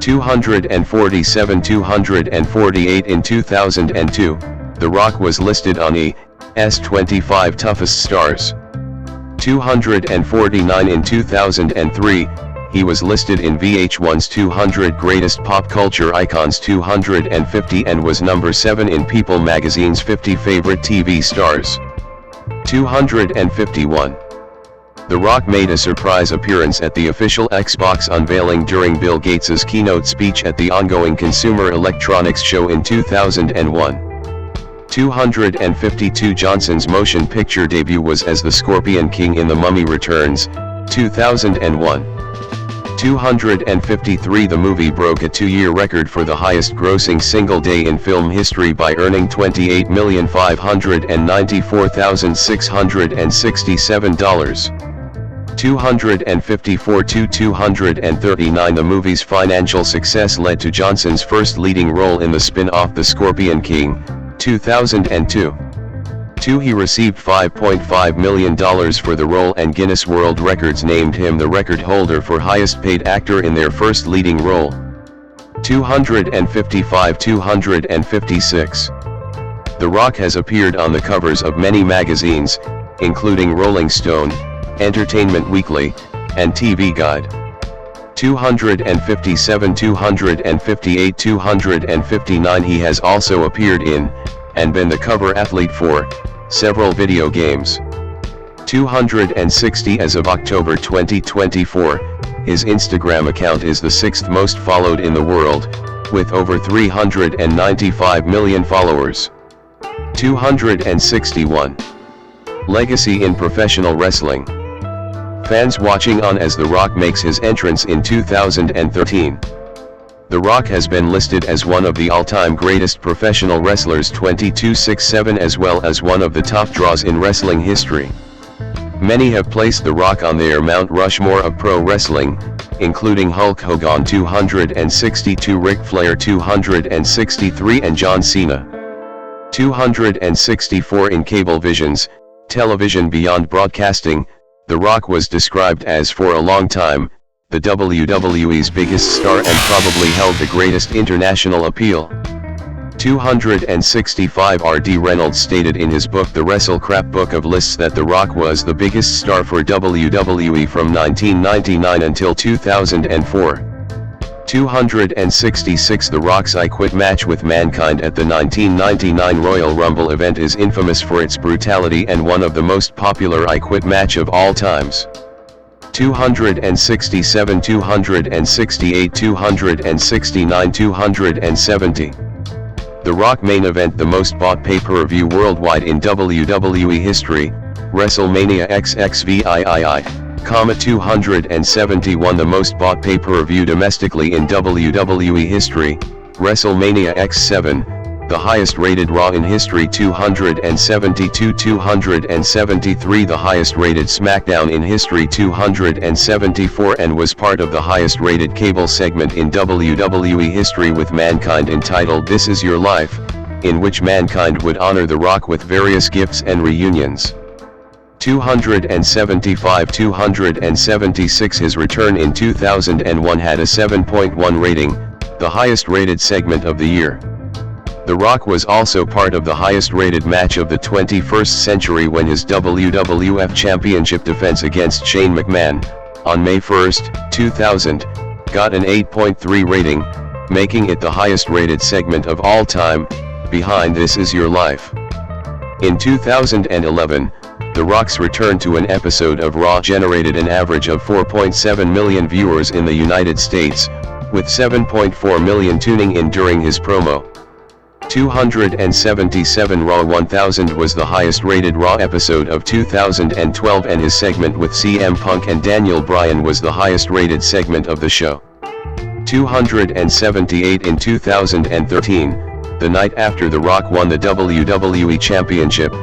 247. 248. In 2002, The Rock was listed on E!'s 25 Toughest Stars. 249. In 2003, he was listed in VH1's 200 Greatest Pop Culture Icons 250 and was number 7 in People magazine's 50 Favorite TV Stars. 251. The Rock made a surprise appearance at the official Xbox unveiling during Bill Gates's keynote speech at the ongoing Consumer Electronics Show in 2001. 252 Johnson's motion picture debut was as the Scorpion King in The Mummy Returns, 2001. 253 The movie broke a two-year record for the highest-grossing single day in film history by earning $28,594,667. 254 to 239 The movie's financial success led to Johnson's first leading role in the spin-off The Scorpion King, 2002. 2. He received $5.5 million for the role, and Guinness World Records named him the record holder for highest paid actor in their first leading role. 256 The Rock has appeared on the covers of many magazines, including Rolling Stone, Entertainment Weekly, and TV Guide. 257 258 259 He has also appeared in, and been the cover athlete for, several video games. 260 As of October 2024, his Instagram account is the sixth most followed in the world, with over 395 million followers. 261 Legacy in professional wrestling. Fans watching on as The Rock makes his entrance in 2013. The Rock has been listed as one of the all-time greatest professional wrestlers 2267, as well as one of the top draws in wrestling history. Many have placed The Rock on their Mount Rushmore of pro wrestling, including Hulk Hogan 262, Ric Flair 263, and John Cena 264. In Cablevision's Television Beyond Broadcasting, The Rock was described as, for a long time, the WWE's biggest star and probably held the greatest international appeal. 265 R.D. Reynolds stated in his book The Wrestle Crap Book of Lists that The Rock was the biggest star for WWE from 1999 until 2004. 266 The Rock's I Quit match with Mankind at the 1999 Royal Rumble event is infamous for its brutality and one of the most popular I Quit match of all times. 267 268 269 270 The Rock main event, the most bought pay-per-view worldwide in WWE history, WrestleMania XXVIII, 271 The most bought pay-per-view domestically in WWE history, WrestleMania X7, the highest rated Raw in history 272 273 The highest rated SmackDown in history 274 and was part of the highest rated cable segment in WWE history with Mankind entitled This Is Your Life, in which Mankind would honor The Rock with various gifts and reunions. 275 276 His return in 2001 had a 7.1 rating, the highest rated segment of the year. The Rock was also part of the highest rated match of the 21st century when his WWF Championship defense against Shane McMahon, on May 1, 2000, got an 8.3 rating, making it the highest rated segment of all time, behind This Is Your Life. In 2011, The Rock's return to an episode of Raw generated an average of 4.7 million viewers in the United States, with 7.4 million tuning in during his promo. 277 Raw 1000 was the highest rated Raw episode of 2012 and his segment with CM Punk and Daniel Bryan was the highest rated segment of the show. 278 In 2013, the night after The Rock won the WWE Championship,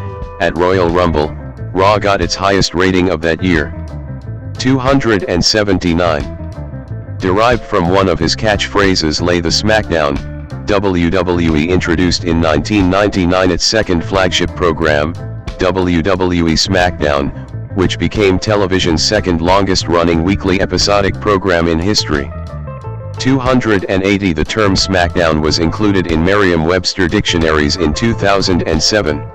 at Royal Rumble, Raw got its highest rating of that year. 279. Derived from one of his catchphrases Lay the Smackdown, WWE introduced in 1999 its second flagship program, WWE SmackDown, which became television's second longest running weekly episodic program in history. 280 The term SmackDown was included in Merriam-Webster dictionaries in 2007.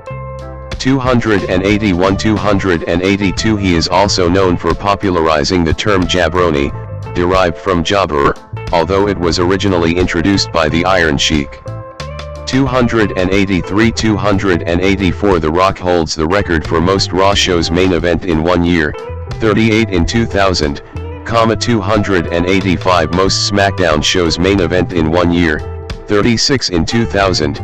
281 282 He is also known for popularizing the term jabroni, derived from jabber, although it was originally introduced by the Iron Sheik. 283 284 The Rock holds the record for most Raw shows main event in 1 year, 38 in 2000, 285 most SmackDown shows main event in 1 year, 36 in 2000,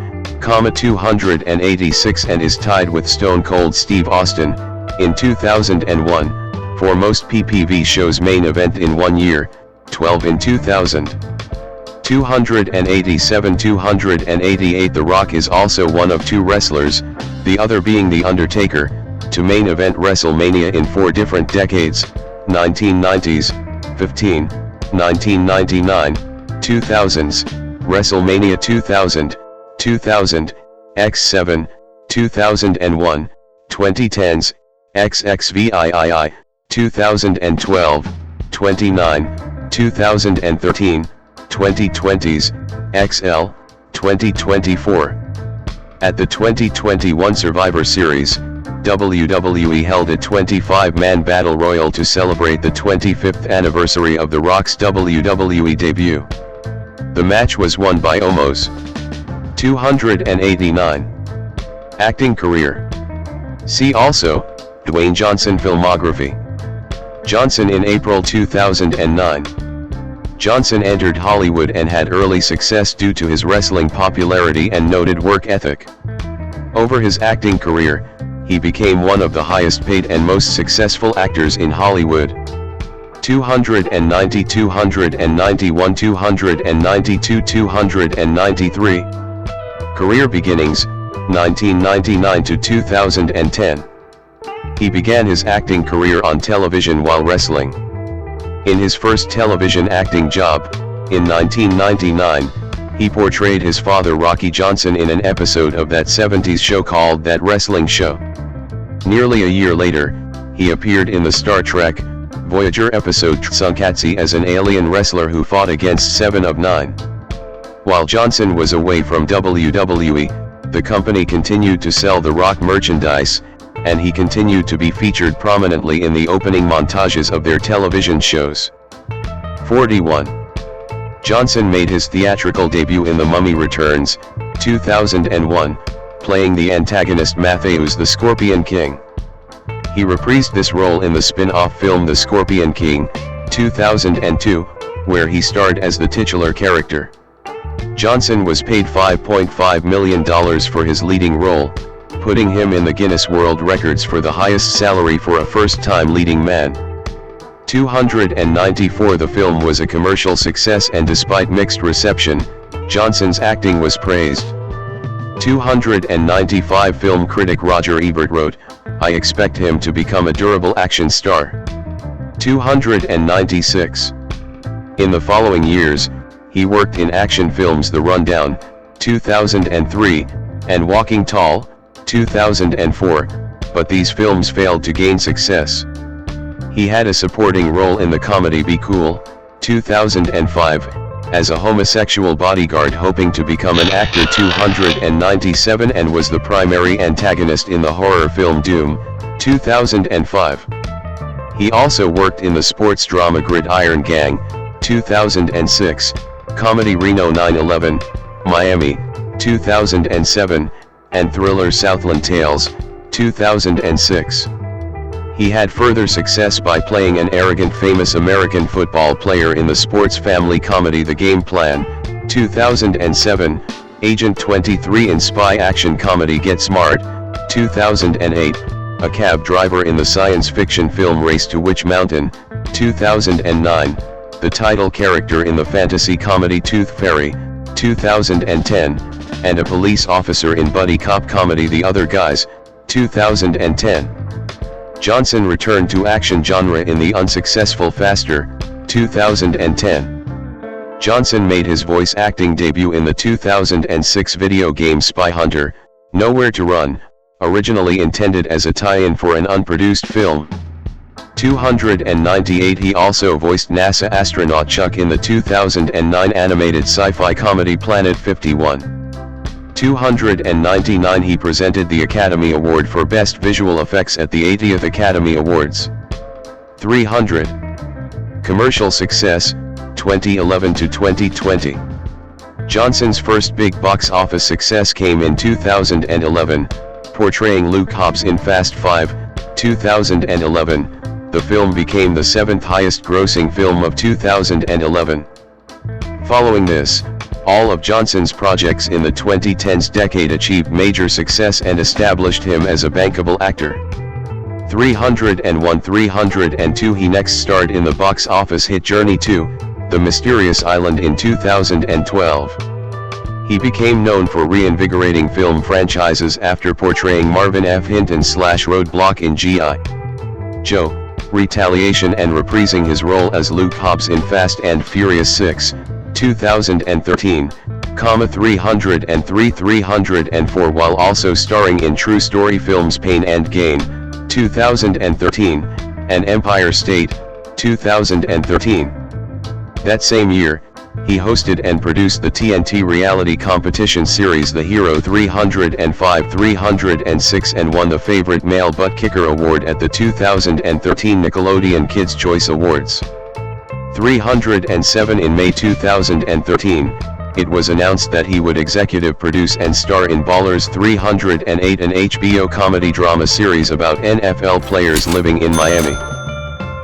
286 and is tied with Stone Cold Steve Austin, in 2001, for most PPV shows main event in 1 year, 12 in 2000. 287 288 The Rock is also one of 2 wrestlers, the other being The Undertaker, to main event WrestleMania in 4 different decades, 1990s, 15, 1999, 2000s, WrestleMania 2000, 2000, X7, 2001, 2010s, XXVIII, 2012, 29, 2013, 2020s, XL, 2024. At the 2021 Survivor Series, WWE held a 25-man battle royal to celebrate the 25th anniversary of The Rock's WWE debut. The match was won by Omos. 289. Acting career. See also, Dwayne Johnson filmography. Johnson in April 2009. Johnson entered Hollywood and had early success due to his wrestling popularity and noted work ethic. Over his acting career, he became one of the highest paid and most successful actors in Hollywood. 290, 291, 292, 293. Career beginnings, 1999 to 2010. He began his acting career on television while wrestling. In his first television acting job, in 1999, he portrayed his father Rocky Johnson in an episode of that 70s show called That Wrestling Show. Nearly a year later, he appeared in the Star Trek Voyager episode Tsunkatsu as an alien wrestler who fought against 7 of 9. While Johnson was away from WWE, the company continued to sell The Rock merchandise, and he continued to be featured prominently in the opening montages of their television shows. 41. Johnson made his theatrical debut in The Mummy Returns, 2001, playing the antagonist Matthäus the Scorpion King. He reprised this role in the spin-off film The Scorpion King, 2002, where he starred as the titular character. Johnson was paid $5.5 million for his leading role, putting him in the Guinness World Records for the highest salary for a first-time leading man. 294 The film was a commercial success and despite mixed reception, Johnson's acting was praised. 295 Film critic Roger Ebert wrote, "I expect him to become a durable action star." 296. In the following years, he worked in action films The Rundown, 2003, and Walking Tall, 2004, but these films failed to gain success. He had a supporting role in the comedy Be Cool, 2005, as a homosexual bodyguard hoping to become an actor. 297 and was the primary antagonist in the horror film Doom, 2005. He also worked in the sports drama Gridiron Gang, 2006, comedy Reno 9/11, Miami, 2007, and thriller Southland Tales, 2006. He had further success by playing an arrogant famous American football player in the sports family comedy The Game Plan, 2007, Agent 23 in spy action comedy Get Smart, 2008, a cab driver in the science fiction film Race to Witch Mountain, 2009, the title character in the fantasy comedy Tooth Fairy, 2010, and a police officer in buddy cop comedy The Other Guys, 2010. Johnson returned to action genre in the unsuccessful Faster, 2010. Johnson made his voice acting debut in the 2006 video game Spy Hunter, Nowhere to Run, originally intended as a tie-in for an unproduced film. 298 He also voiced NASA astronaut Chuck in the 2009 animated sci-fi comedy Planet 51. 299 He presented the Academy Award for Best Visual Effects at the 80th Academy Awards. 300. Commercial success, 2011 to 2020. Johnson's first big box office success came in 2011, portraying Luke Hobbs in Fast 5, 2011, The film became the 7th highest grossing film of 2011. Following this, all of Johnson's projects in the 2010s decade achieved major success and established him as a bankable actor. 302. He next starred in the box office hit Journey to The Mysterious Island in 2012. He became known for reinvigorating film franchises after portraying Marvin F. Hinton/Roadblock in G.I. Joe: Retaliation and reprising his role as Luke Hobbs in Fast and Furious 6, 2013, 303, 304, while also starring in true story films Pain and Gain, 2013, and Empire State, 2013. That same year, he hosted and produced the TNT reality competition series The Hero 305, 306 and won the Favorite Male Butt Kicker Award at the 2013 Nickelodeon Kids' Choice Awards. 307. In May 2013, it was announced that he would executive produce and star in Ballers 308, an HBO comedy drama series about NFL players living in Miami.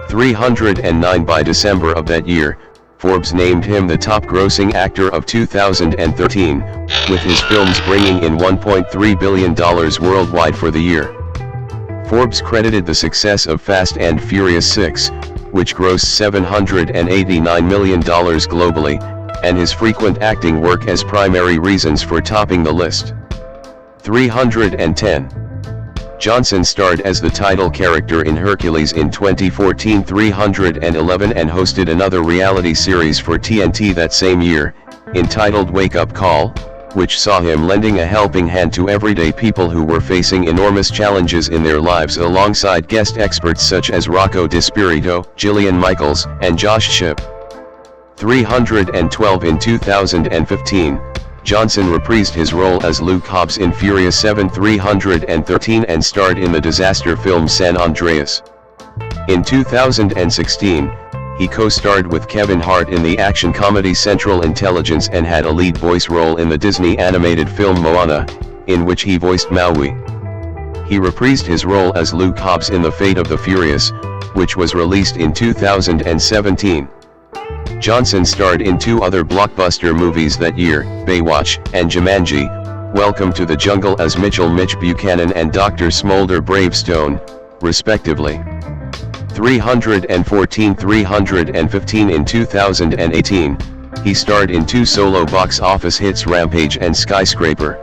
309. By December of that year, Forbes named him the top grossing actor of 2013, with his films bringing in $1.3 billion worldwide for the year. Forbes credited the success of Fast and Furious 6, which grossed $789 million globally, and his frequent acting work as primary reasons for topping the list. 310. Johnson starred as the title character in Hercules in 2014, 311, and hosted another reality series for TNT that same year, entitled Wake Up Call, which saw him lending a helping hand to everyday people who were facing enormous challenges in their lives alongside guest experts such as Rocco DiSpirito, Jillian Michaels, and Josh Shipp. 312. In 2015, Johnson reprised his role as Luke Hobbs in Furious 7, 313 and starred in the disaster film San Andreas. In 2016, he co-starred with Kevin Hart in the action comedy Central Intelligence and had a lead voice role in the Disney animated film Moana, in which he voiced Maui. He reprised his role as Luke Hobbs in The Fate of the Furious, which was released in 2017. Johnson starred in 2 other blockbuster movies that year, Baywatch and Jumanji: Welcome to the Jungle as Mitchell Mitch Buchanan and Dr. Smolder Bravestone, respectively. 314, 315. In 2018, he starred in 2 solo box office hits, Rampage and Skyscraper.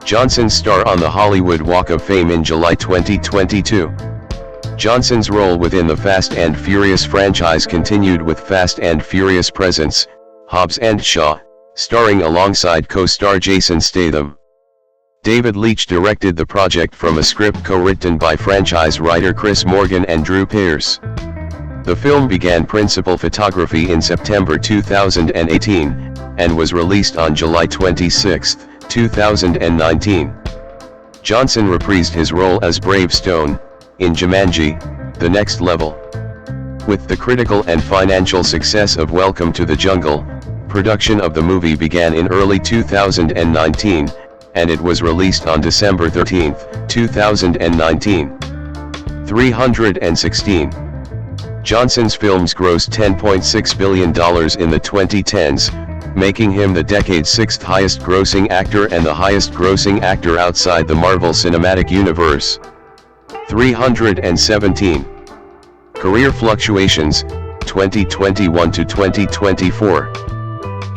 Johnson star on the Hollywood Walk of Fame in July 2022. Johnson's role within the Fast and Furious franchise continued with Fast and Furious Presents, Hobbs and Shaw, starring alongside co-star Jason Statham. David Leitch directed the project from a script co-written by franchise writer Chris Morgan and Drew Pearce. The film began principal photography in September 2018, and was released on July 26, 2019. Johnson reprised his role as Bravestone in Jumanji: The Next Level. With the critical and financial success of Welcome to the Jungle, production of the movie began in early 2019, and it was released on December 13, 2019. 316. Johnson's films grossed $10.6 billion in the 2010s, making him the decade's 6th highest grossing actor and the highest grossing actor outside the Marvel Cinematic Universe. 317. Career fluctuations, 2021 to 2024.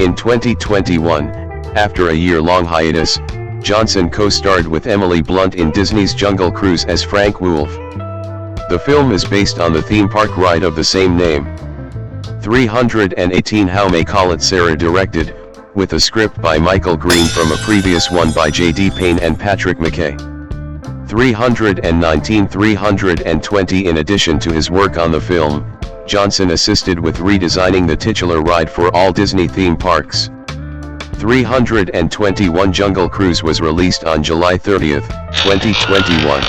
In 2021, after a year-long hiatus, Johnson co-starred with Emily Blunt in Disney's Jungle Cruise as Frank Wolf. The film is based on the theme park ride of the same name. 318. How May Call It Sarah directed, with a script by Michael Green from a previous one by J.D. Payne and Patrick McKay. 319. 320. In addition to his work on the film, Johnson assisted with redesigning the titular ride for all Disney theme parks. 321. Jungle Cruise was released on July 30, 2021.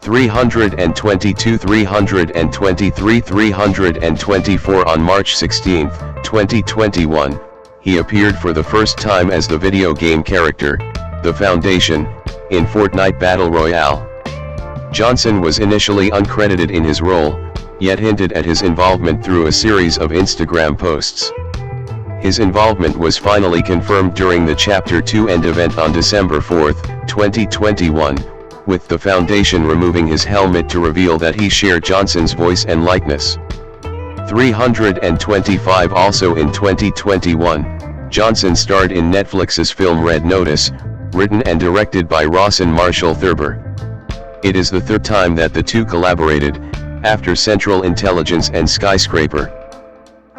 322. 323. 324. On March 16, 2021, he appeared for the first time as the video game character, The Foundation, in Fortnite Battle Royale. Johnson was initially uncredited in his role, yet hinted at his involvement through a series of Instagram posts. His involvement was finally confirmed during the Chapter 2 End event on December 4, 2021, with the Foundation removing his helmet to reveal that he shared Johnson's voice and likeness. 325 Also in 2021, Johnson starred in Netflix's film Red Notice, written and directed by Ross and Marshall Thurber. It is the third time that the two collaborated, after Central Intelligence and Skyscraper.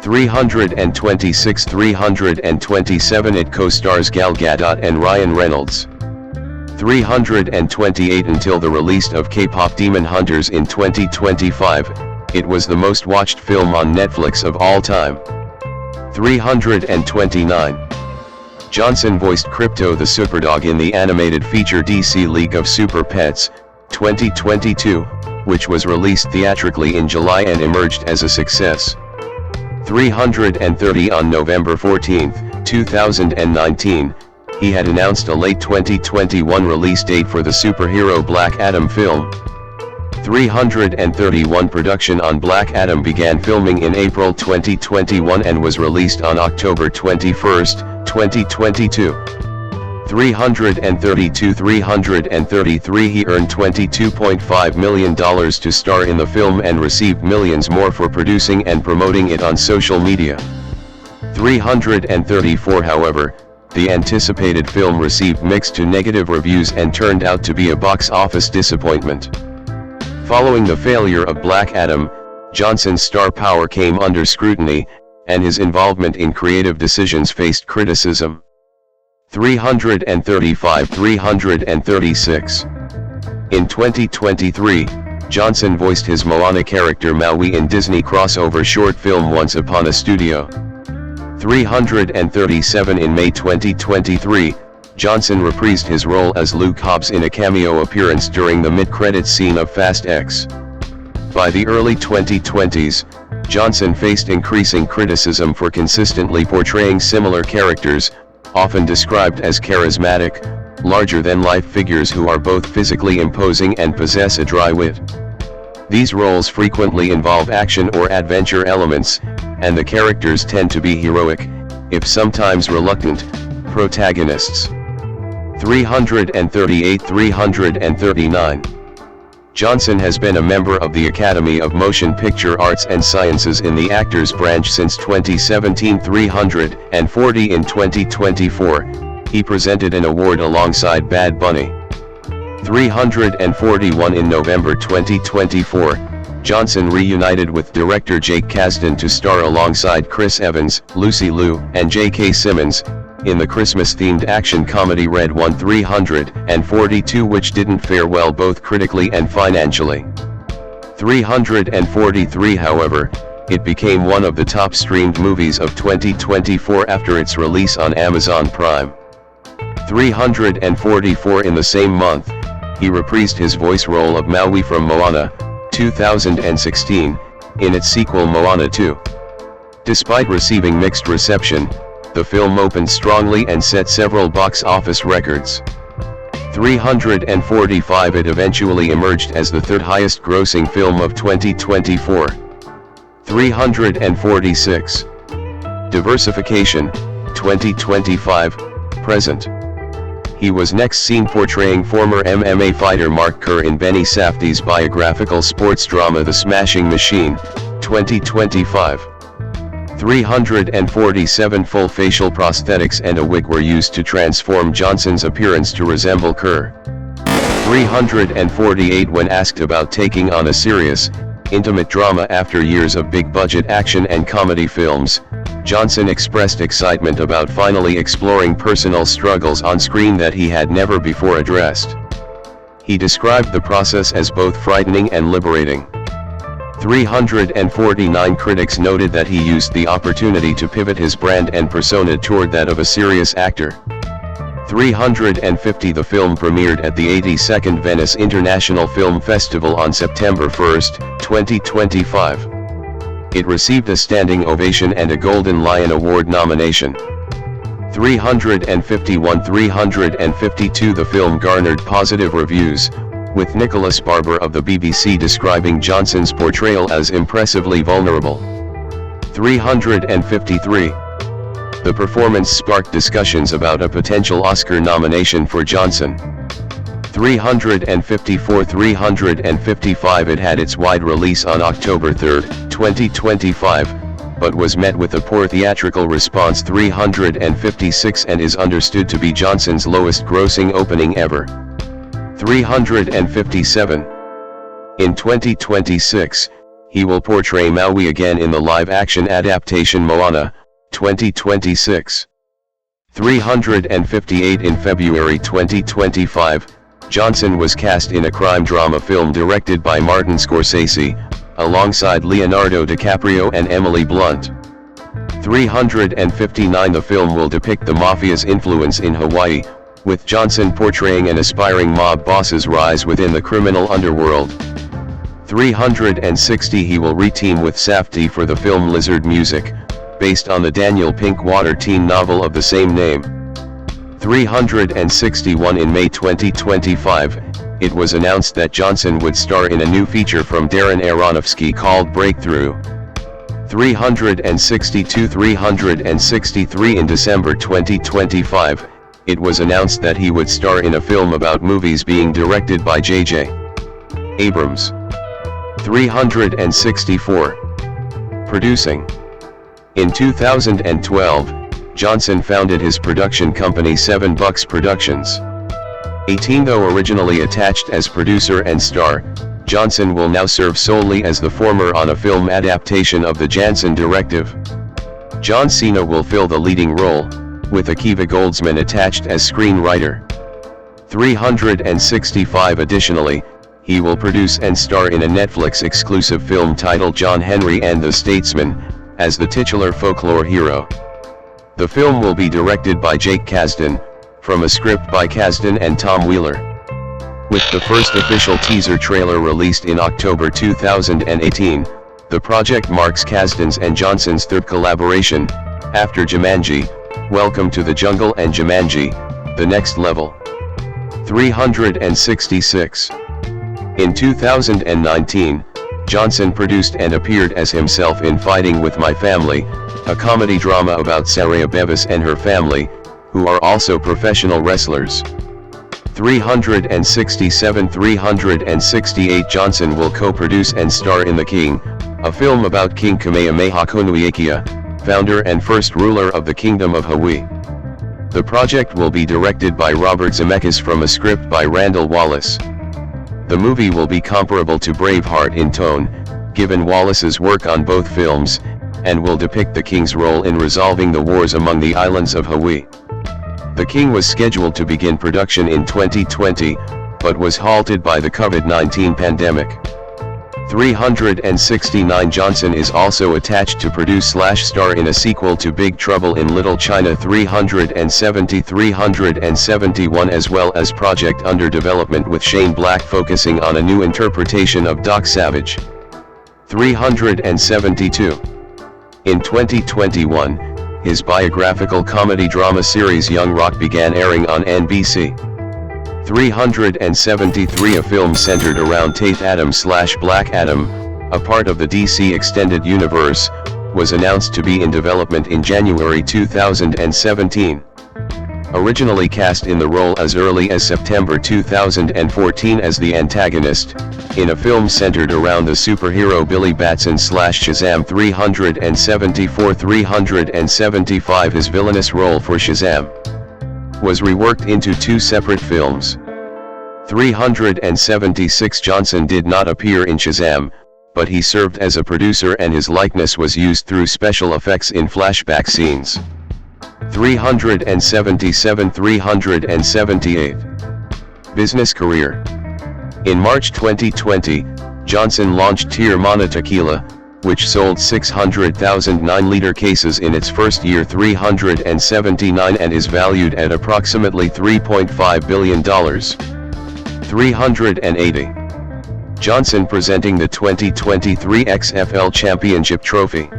326 327 It co-stars Gal Gadot and Ryan Reynolds. 328 Until the release of K-pop Demon Hunters in 2025, it was the most watched film on Netflix of all time. 329. Johnson voiced Crypto the Superdog in the animated feature DC League of Super Pets, 2022, which was released theatrically in July and emerged as a success. 330 On November 14, 2019, he had announced a late 2021 release date for the superhero Black Adam film. 331 Production on Black Adam began filming in April 2021 and was released on October 21, 2022. 332 333 He earned $22.5 million to star in the film and received millions more for producing and promoting it on social media. 334 However, the anticipated film received mixed to negative reviews and turned out to be a box office disappointment. Following the failure of Black Adam, Johnson's star power came under scrutiny, and his involvement in creative decisions faced criticism. 335 336 In 2023, Johnson voiced his Moana character Maui in Disney crossover short film Once Upon a Studio. 337 In May 2023, Johnson reprised his role as Luke Hobbs in a cameo appearance during the mid-credits scene of Fast X. By the early 2020s, Johnson faced increasing criticism for consistently portraying similar characters, often described as charismatic, larger-than-life figures who are both physically imposing and possess a dry wit. These roles frequently involve action or adventure elements, and the characters tend to be heroic, if sometimes reluctant, protagonists. 338 339 Johnson has been a member of the Academy of Motion Picture Arts and Sciences in the Actors Branch since 2017. 340 In 2024, he presented an award alongside Bad Bunny. 341 In November 2024, Johnson reunited with director Jake Kasdan to star alongside Chris Evans, Lucy Liu, and J.K. Simmons, in the Christmas-themed action comedy Red One. 342 which didn't fare well both critically and financially. 343 However, it became one of the top streamed movies of 2024 after its release on Amazon Prime. 344 In the same month, he reprised his voice role of Maui from Moana, 2016, in its sequel Moana 2. Despite receiving mixed reception, the film opened strongly and set several box office records. 345 It eventually emerged as the third highest grossing film of 2024. 346 Diversification, 2025, present. He was next seen portraying former MMA fighter Mark Kerr in Benny Safdie's biographical sports drama The Smashing Machine, 2025. 347 Full facial prosthetics and a wig were used to transform Johnson's appearance to resemble Kerr. 348 When asked about taking on a serious, intimate drama after years of big-budget action and comedy films, Johnson expressed excitement about finally exploring personal struggles on screen that he had never before addressed. He described the process as both frightening and liberating. 349 Critics noted that he used the opportunity to pivot his brand and persona toward that of a serious actor. 350 The film premiered at the 82nd Venice International Film Festival on September 1, 2025. It received a standing ovation and a Golden Lion Award nomination. 351 352 The film garnered positive reviews, with Nicholas Barber of the BBC describing Johnson's portrayal as impressively vulnerable. 353. The performance sparked discussions about a potential Oscar nomination for Johnson. 354-355 It had its wide release on October 3, 2025, but was met with a poor theatrical response. 356 and is understood to be Johnson's lowest grossing opening ever. 357. In 2026, he will portray Maui again in the live-action adaptation Moana, 2026. 358 In February 2025, Johnson was cast in a crime drama film directed by Martin Scorsese, alongside Leonardo DiCaprio and Emily Blunt. 359 The film will depict the mafia's influence in Hawaii, with Johnson portraying an aspiring mob boss's rise within the criminal underworld. 360 He will re-team with Safdie for the film Lizard Music, based on the Daniel Pinkwater teen novel of the same name. 361 In May 2025, it was announced that Johnson would star in a new feature from Darren Aronofsky called Breakthrough. 363 In December 2025, it was announced that he would star in a film about movies being directed by J.J. Abrams. 364. Producing. In 2012, Johnson founded his production company 7 Bucks Productions. 18 Though originally attached as producer and star, Johnson will now serve solely as the former on a film adaptation of the Jansen Directive. John Cena will fill the leading role, with Akiva Goldsman attached as screenwriter. 365 Additionally, he will produce and star in a Netflix-exclusive film titled John Henry and the Statesman, as the titular folklore hero. The film will be directed by Jake Kasdan, from a script by Kasdan and Tom Wheeler. With the first official teaser trailer released in October 2018, the project marks Kasdan's and Johnson's third collaboration, after Jumanji, Welcome to the Jungle and Jumanji, The Next Level. 366. In 2019, Johnson produced and appeared as himself in Fighting With My Family, a comedy drama about Saraya Bevis and her family, who are also professional wrestlers. 368 Johnson will co-produce and star in The King, a film about King Kamehameha Konuiakia, founder and first ruler of the Kingdom of Hawaii. The project will be directed by Robert Zemeckis from a script by Randall Wallace. The movie will be comparable to Braveheart in tone, given Wallace's work on both films, and will depict the King's role in resolving the wars among the islands of Hawaii. The King was scheduled to begin production in 2020, but was halted by the COVID-19 pandemic. 369 Johnson is also attached to produce/star in a sequel to Big Trouble in Little China. 371 as well as project under development with Shane Black focusing on a new interpretation of Doc Savage. 372. In 2021, his biographical comedy drama series Young Rock began airing on NBC. 373 A film centered around Tate Adam/Black Adam, a part of the DC Extended Universe, was announced to be in development in January 2017. Originally cast in the role as early as September 2014 as the antagonist, in a film centered around the superhero Billy Batson/Shazam. 375 His villainous role for Shazam was reworked into 2 separate films. 376 Johnson did not appear in Shazam, but he served as a producer and his likeness was used through special effects in flashback scenes. 378 Business career. In March 2020, Johnson launched Tier-Mana Tequila, which sold 600,000 9-liter cases in its first year. 379 and is valued at approximately $3.5 billion. 380. Johnson presenting the 2023 XFL Championship Trophy.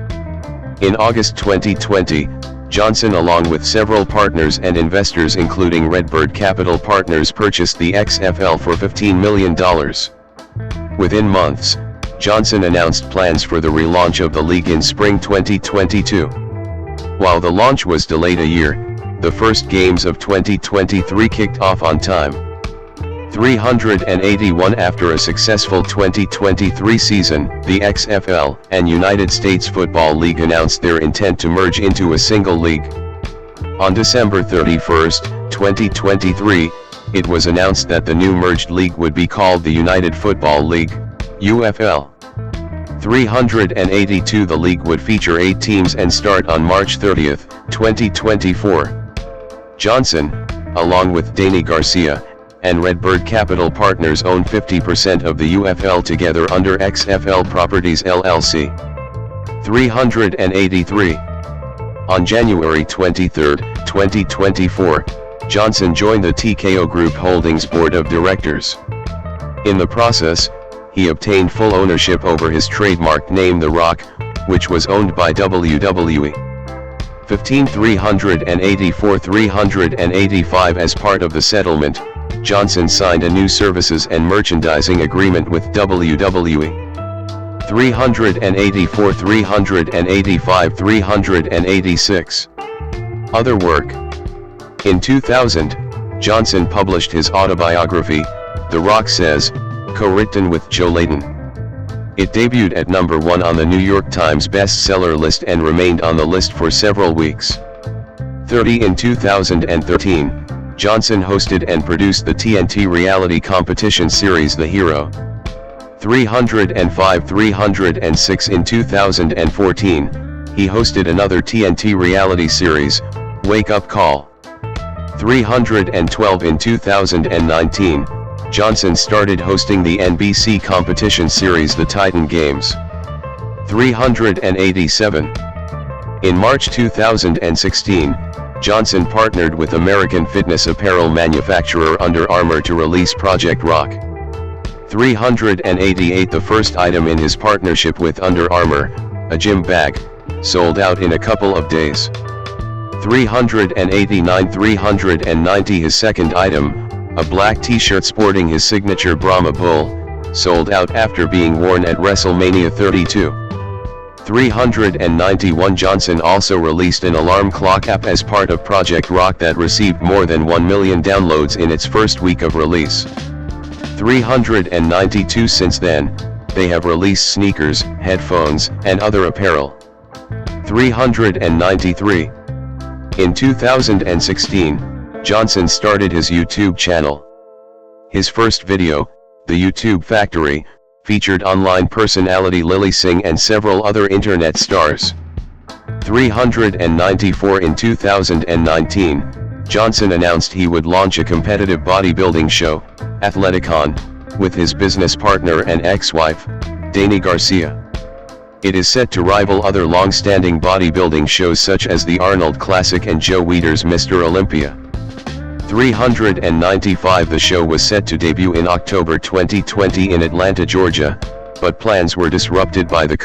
In August 2020, Johnson along with several partners and investors including Redbird Capital Partners purchased the XFL for $15 million. Within months, Johnson announced plans for the relaunch of the league in spring 2022. While the launch was delayed a year, the first games of 2023 kicked off on time. 381 After a successful 2023 season, the XFL and United States Football League announced their intent to merge into a single league. On December 31, 2023, it was announced that the new merged league would be called the United Football League, UFL. 382 The league would feature 8 teams and start on March 30, 2024. Johnson, along with Danny Garcia, and Redbird Capital Partners own 50% of the UFL together under XFL Properties LLC. 383. On January 23, 2024, Johnson joined the TKO Group Holdings Board of Directors. In the process, he obtained full ownership over his trademark name The Rock, which was owned by WWE. 384-385 As part of the settlement, Johnson signed a new services and merchandising agreement with WWE. 384-385-386. Other work. In 2000, Johnson published his autobiography, The Rock Says, co-written with Joe Layton. It debuted at number 1 on the New York Times bestseller list and remained on the list for several weeks. 30 In 2013, Johnson hosted and produced the TNT reality competition series The Hero. 305-306 In 2014, he hosted another TNT reality series, Wake Up Call. 312 In 2019, Johnson started hosting the NBC competition series The Titan Games. 387. In March 2016, Johnson partnered with American fitness apparel manufacturer Under Armour to release Project Rock. 388 The first item in his partnership with Under Armour, a gym bag, sold out in a couple of days. 389-390 His second item, a black t-shirt sporting his signature Brahma Bull, sold out after being worn at WrestleMania 32. 391 Johnson also released an alarm clock app as part of Project Rock that received more than 1 million downloads in its first week of release. 392 Since then, they have released sneakers, headphones, and other apparel. 393. In 2016, Johnson started his YouTube channel. His first video, The YouTube Factory, featured online personality Lily Singh and several other internet stars. 394 In 2019, Johnson announced he would launch a competitive bodybuilding show, Athleticon, with his business partner and ex-wife, Danny Garcia. It is set to rival other long-standing bodybuilding shows such as the Arnold Classic and Joe Weider's Mr. Olympia. 395 The show was set to debut in October 2020 in Atlanta, Georgia, but plans were disrupted by the